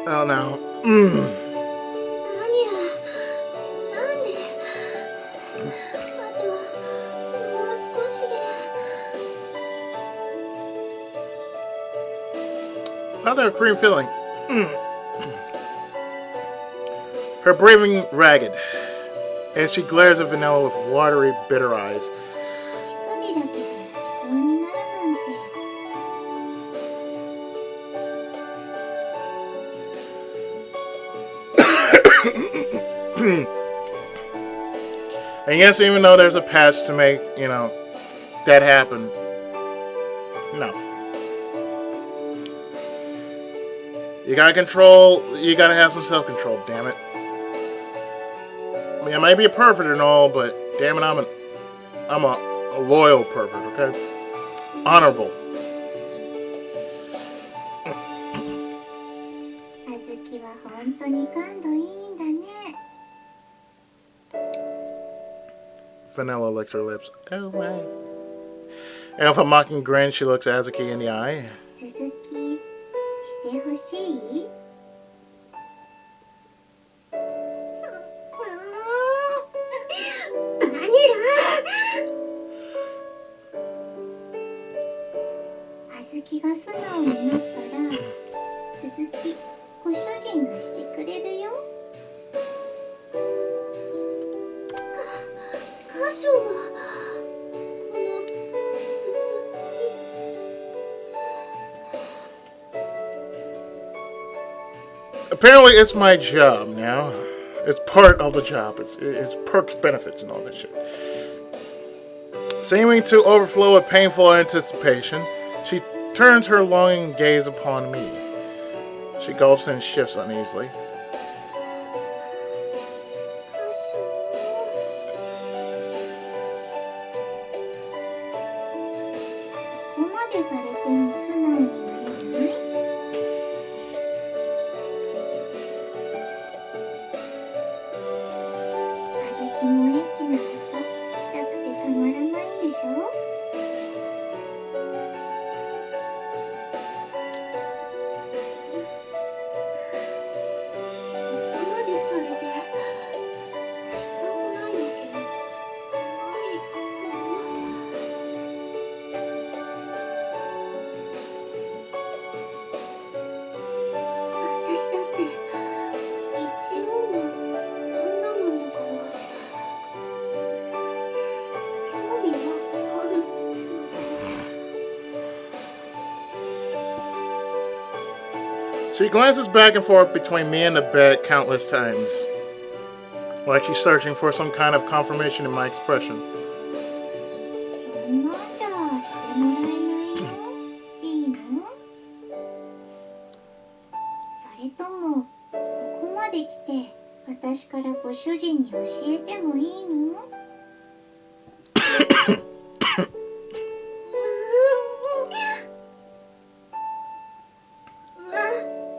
Oh no. バニラ、なんであともう少しで。 How a cream filling. Her breathing ragged, and she glares at Vanilla with watery, bitter eyes. 乳首だけでそうになるなんて。 And yes, even though there's a patch to make, that happen, no. You gotta have some self-control, damn it. I mean, I might be a pervert and all, but damn it, I'm a loyal pervert, okay? Honorable. あずきは本当に感度いいんだね。 Vanilla licks her lips. Oh, my. And with a mocking grin, she looks Azuki in the eye. 続きしてほしい？バニラ。あずきが素直になったら続きご主人がしてくれるよ。カショがこの続き。 Apparently, it's my job now. It's part of the job. It's perks, benefits, and all that shit. Seeming to overflow with painful anticipation, she turns her longing gaze upon me. She gulps and shifts uneasily. ここまでされても素直になれない？あずきもエッチなことしたくてたまらないんでしょ？ここまでされてしたくないわけないの？ 私だって一応の女なんだから興味はあるっつうか。 She glances back and forth between me and the bed countless times, like she's searching for some kind of confirmation in my expression. そんなんじゃしてもらえないよ。いいの？それともここまで来て私からご主人に教えてもいいの？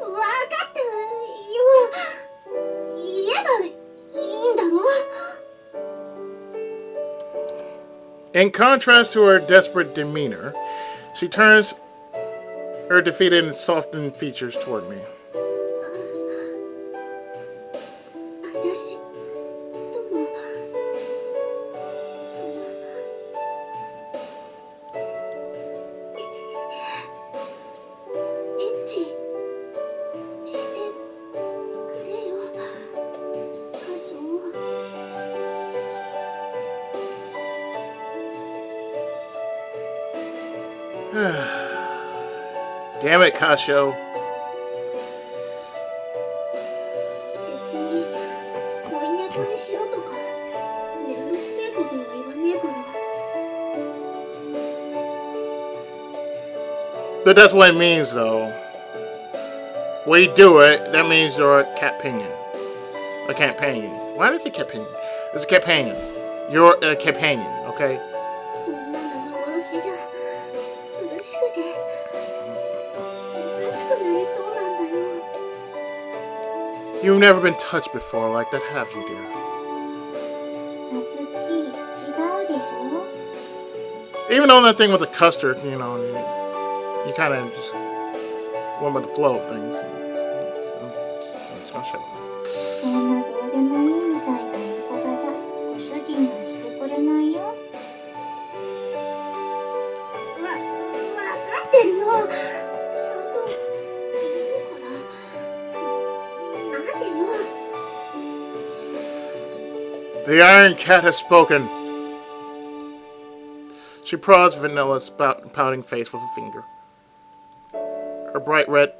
わかったよ。言えばいいんだろ？ In contrast to her desperate demeanor, she turns her defeated and softened features toward me. 私ともエッチしてくれよ、カショ。 Damn it, Kashou. 別に恋猫にしろとかめんどくせえことは言わねえから。 But that's what it means, though. When you do it, that means you're a companion. A companion. Why does it companion? It's a companion. You're a companion, okay? こんなの幻じゃ苦しくておかしくなりそうなんだよ。You've never been touched before like that, have you, dear? あずき、違うでしょ Even on that thing with the custard, you know, you kind of just went with the flow of things. It's gonna show. そんなどうでもいいみたいな言い方じゃご主人はしてくれないよ。わかってるよ。ちゃんと言うから待てよ。 The Iron Cat has spoken. She prods Vanilla's pouting face with a finger. Her bright red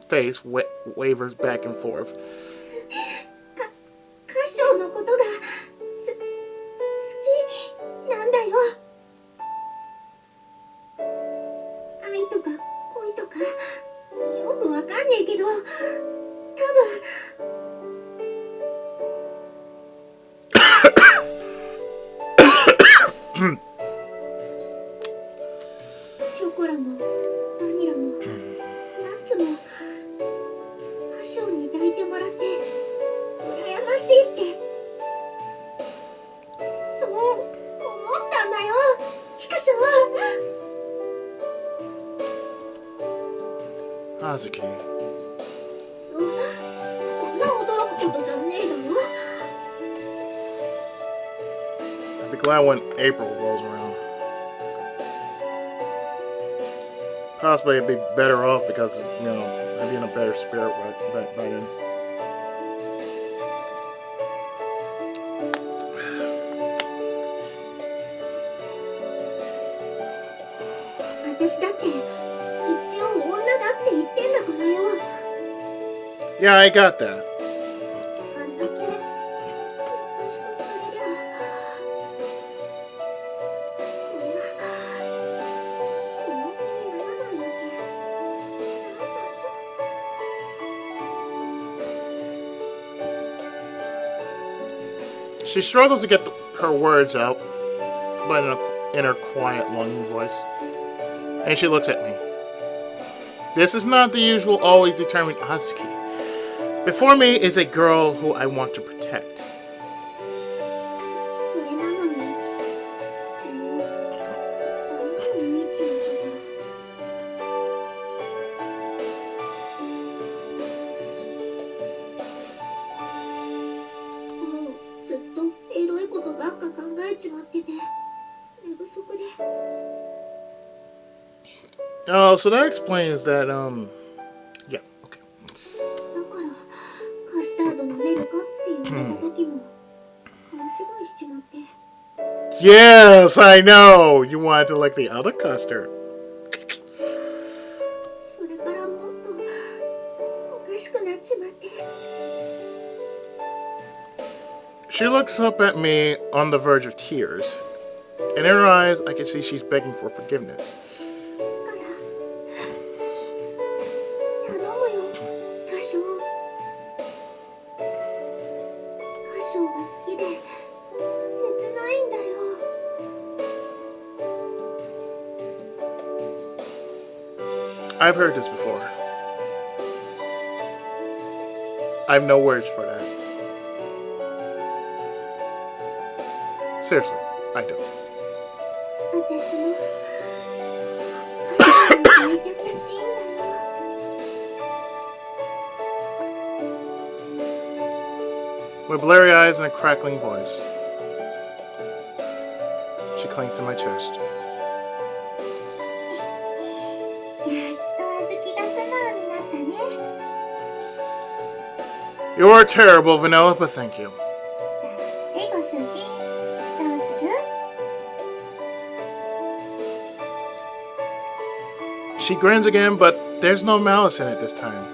face wavers back and forth. カショウのことが好きなんだよ。愛とか恋とかよくわかんねえけど、多分ショコラもバニラもナッツもカショウに抱いてもらって羨ましいってそう思ったんだよ。チクショウ。 Azuki. そんな驚くことじゃねえだろ。 I'll be glad when April rolls around. Possibly I'd be better off because, you know, I'd be in a better spirit by then. 私だって一応女だって言ってんだからよ。 Yeah, I got that. あんだけ優しくされりゃそりゃその気にならないわけなんだって。 She struggles to get her words out, but in her quiet, longing voice. And she looks at me. This is not the usual, always determined Azuki. Before me is a girl who I want to protect. それなのにでもあんなに見ちゃうからもうずっとエロいことばっか考えちまってて寝不足で。 Oh, so that explains that, yeah, okay. だからカスタード飲めるかって言われた時も勘違いしちまって。 Yes, I know! You wanted to lick the other custard. それからもっとおかしくなっちまって。 She looks up at me on the verge of tears. And in her eyes, I can see she's begging for forgiveness. 頼むよ、カショウ。カショウが好きで切ないんだよ。 I've heard this before. I have no words for that. Seriously, I don't. 私もカショウに抱いてほしいんだよ。 With blurry eyes and a crackling voice, she clings to my chest. やっとあずきが素直になったね。 You're terrible, Vanilla, but thank you. はい、ご主人。どうする？ She grins again, but there's no malice in it this time.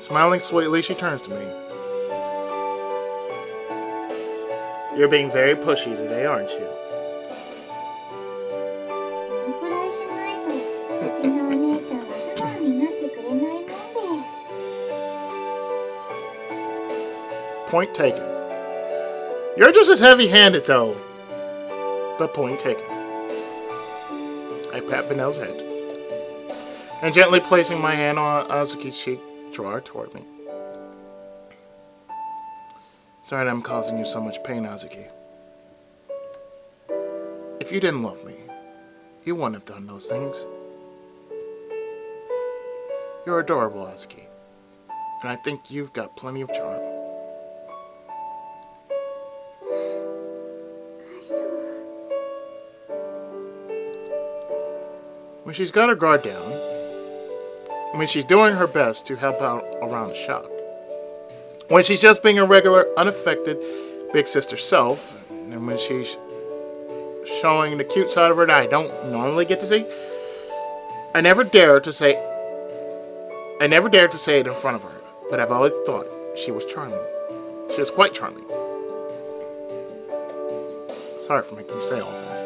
Smiling sweetly, she turns to me. You're being very pushy today, aren't you? このくらいしないとうちのお姉ちゃんは素直になってくれないもんで。 Point taken. You're just as heavy-handed, though. But point taken. I pat Vanille's head. And gently placing my hand on Azuki's cheek, draw her toward me. Sorry that I'm causing you so much pain, Azuki. If you didn't love me, you wouldn't have done those things. You're adorable, Azuki. And I think you've got plenty of charm. When she's got her guard down, when she's doing her best to help out around the shop, when she's just being a regular, unaffected big sister self, and when she's showing the cute side of her that I don't normally get to see, I never dare to say it in front of her, but I've always thought she was charming. She was quite charming. Sorry for making you say all that.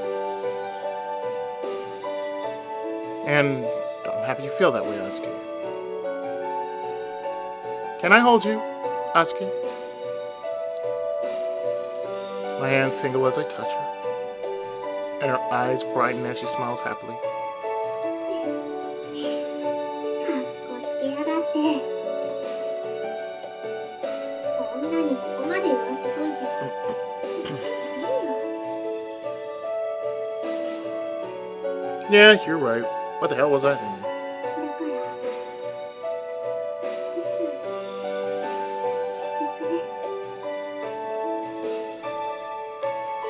And I'm happy you feel that way, Azuki. Can I hold you, Azuki? My hands tingle as I touch her, and her eyes brighten as she smiles happily. Yeah, you're right. What the hell was I thinking?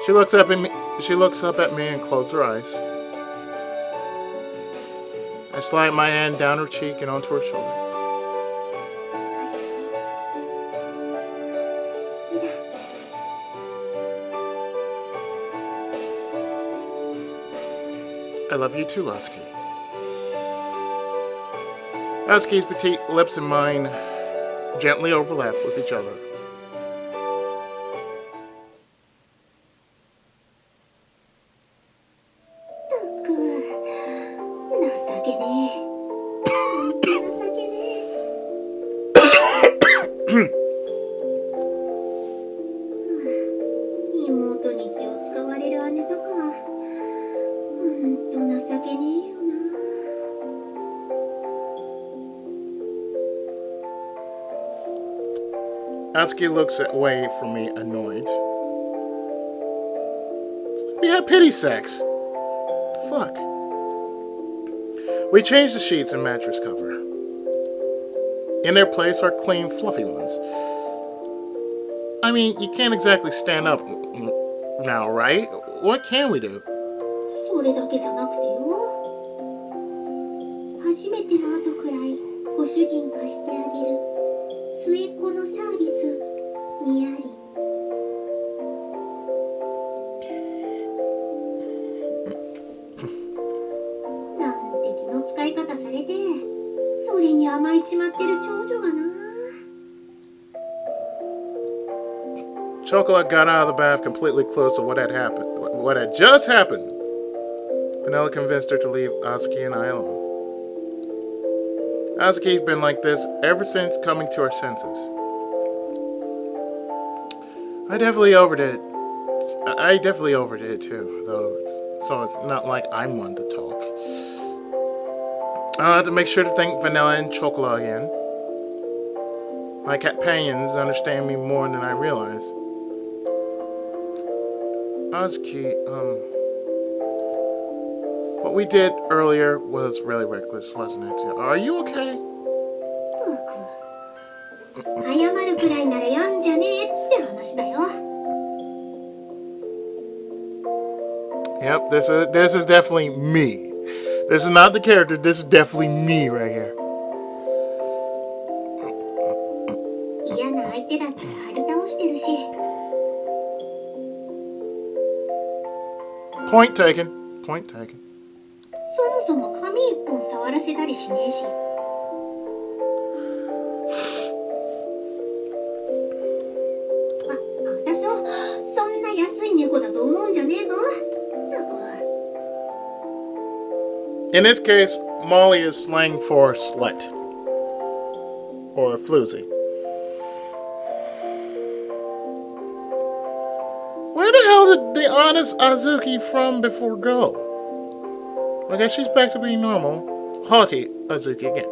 She looks up at me and closes her eyes. I slide my hand down her cheek and onto her shoulder. I love you too, Azuki. Azuki's petite lips and mine gently overlap with each other. Azuki looks away from me, annoyed. We had pity sex. The fuck? We changed the sheets and mattress cover. In their place are clean, fluffy ones. I mean, you can't exactly stand up now, right? What can we do? それだけじゃなくてよ。初めての後くらいご主人がしてあげる末っ子のサービスにあり。なんて気の使い方されて、それに甘えちまってる長女がな。Chocolate got out of the bath completely clueless to what had just happened. Vanilla convinced her to leave Azuki and I alone. Azuki's been like this ever since coming to her senses. I definitely overdid it too, though, so it's not like I'm one to talk. I'll have to make sure to thank Vanilla and Chocolate again. My companions understand me more than I realize. Azuki, what we did earlier was really reckless, wasn't it? Are you okay? 謝るくらいならやんじゃねえって話だよ。Yep, this is definitely me. This is not the character, this is definitely me right here. 嫌な相手だったら張り倒してるし。Point taken. Point taken. そもそも髪一本触らせたりしねえし。私をそんな安い猫だと思うんじゃねえぞ。In this case, Molly is slang for slut. Or floozy. Where the hell did the honest Azuki from before go? I guess she's back to being normal. Haughty Azuki again.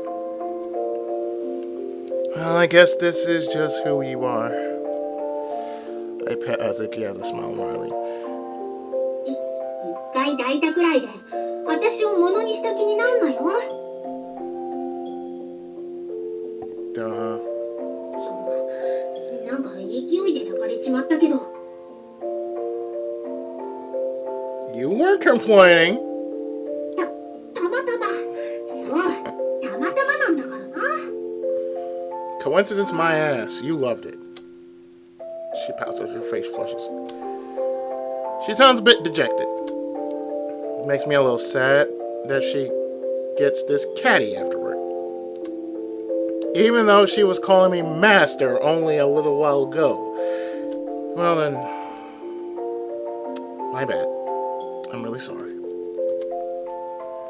Well, I guess this is just who you are. Azuki has a smile wryly. 一回抱いたくらいで私を物にした気になんなよ。なんか勢いで抱かれちまったけど。You weren't complaining. たまたま。そう、たまたまなんだからな。Coincidence my ass. You loved it. She pouts as her face flushes. She sounds a bit dejected. It makes me a little sad that she gets this catty afterward. Even though she was calling me master only a little while ago. Well then, my bad. I'm really sorry.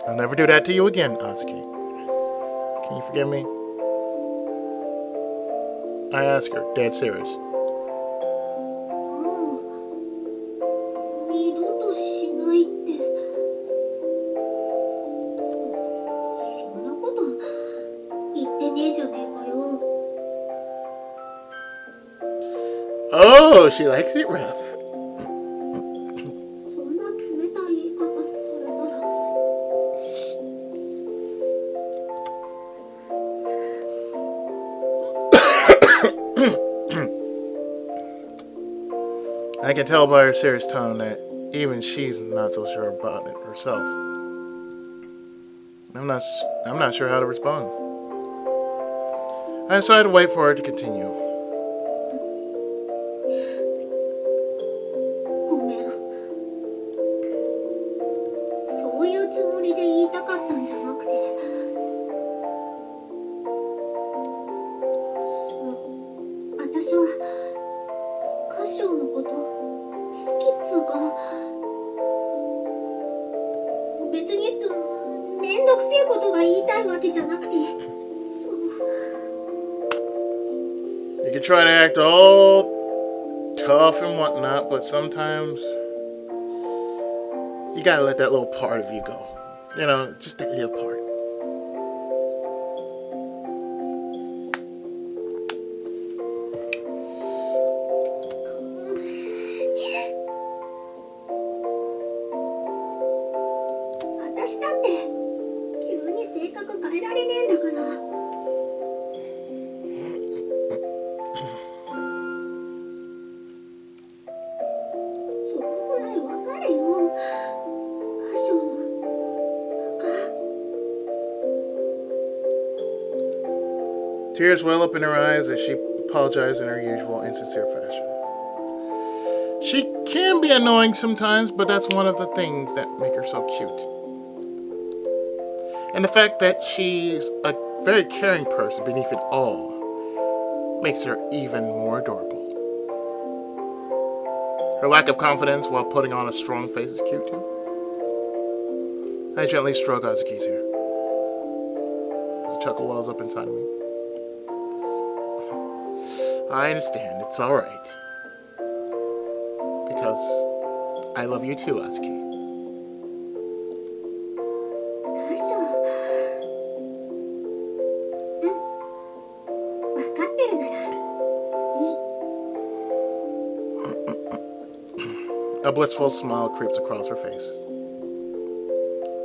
I'll never do that to you again, Azuki. Can you forgive me? I ask her, dead serious. 二度としないって。そんなこと言ってねえじゃねえかよ。Oh, she likes it rough. そんな冷たい言い方されたら。I can tell by her serious tone that even she's not so sure about it herself. I'm not sure how to respond. I decided to wait for her to continue. ごめん。そういうつもりで言いたかったんじゃなくて。私はカショウのこと好きっつうか、別にめんどくせえことが言いたいわけじゃなくて、You can try to act all tough and whatnot, but sometimes you gotta let that little part of you go. You know, just that little part. Tears well up in her eyes as she apologized in her usual insincere fashion. She can be annoying sometimes, but that's one of the things that make her so cute. And the fact that she's a very caring person beneath it all makes her even more adorable. Her lack of confidence while putting on a strong face is cute too. I gently stroke Azuki's hair as a chuckle wells up inside of me. I understand, it's alright. Because I love you too, Azuki. A blissful smile creeps across her face.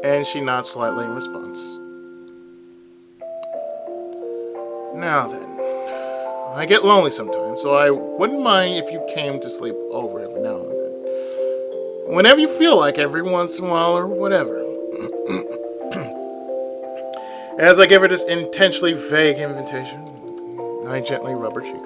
And she nods slightly in response. Now then. I get lonely sometimes, so I wouldn't mind if you came to sleep over every now and then. Whenever you feel like, every once in a while or whatever. As I give her this intentionally vague invitation, I gently rub her cheek.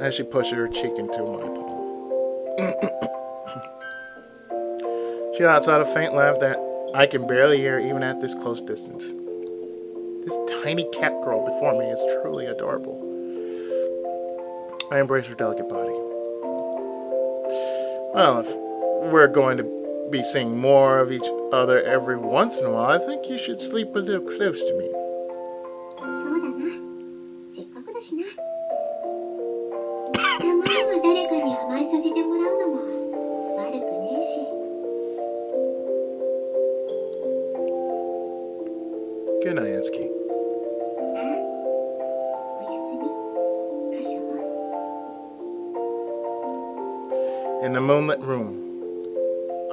As she pushes her cheek into my palm. She lets out a faint laugh that I can barely hear even at this close distance. This tiny Catgirl before me is truly adorable. I embrace her delicate body. Well, if we're going to be seeing more of each other every once in a while, I think you should sleep a little close to me. moonlit room.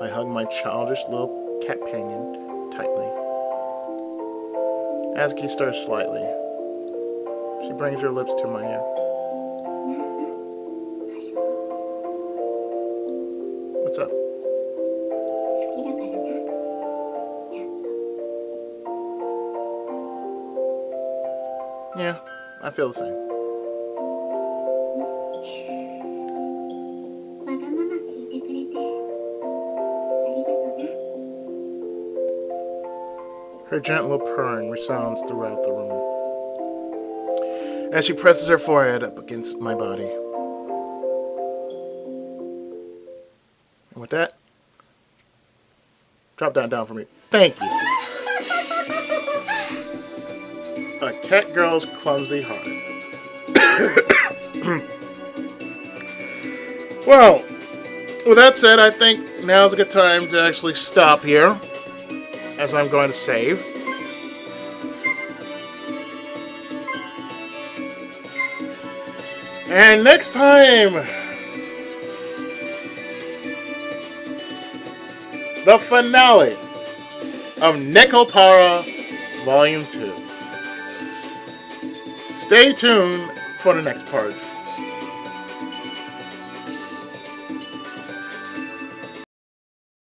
I hug my childish little catpanion tightly. Azuki stirs slightly. She brings her lips to my ear. What's up? Yeah, I feel the same. Her gentle purring resounds throughout the room as she presses her forehead up against my body. And with that, drop that down for me. Thank you. A Catgirl's Clumsy Heart. Well, with that said, I think now's a good time to actually stop here, as I'm going to save. And next time, the finale of Nekopara Volume 2. Stay tuned for the next part.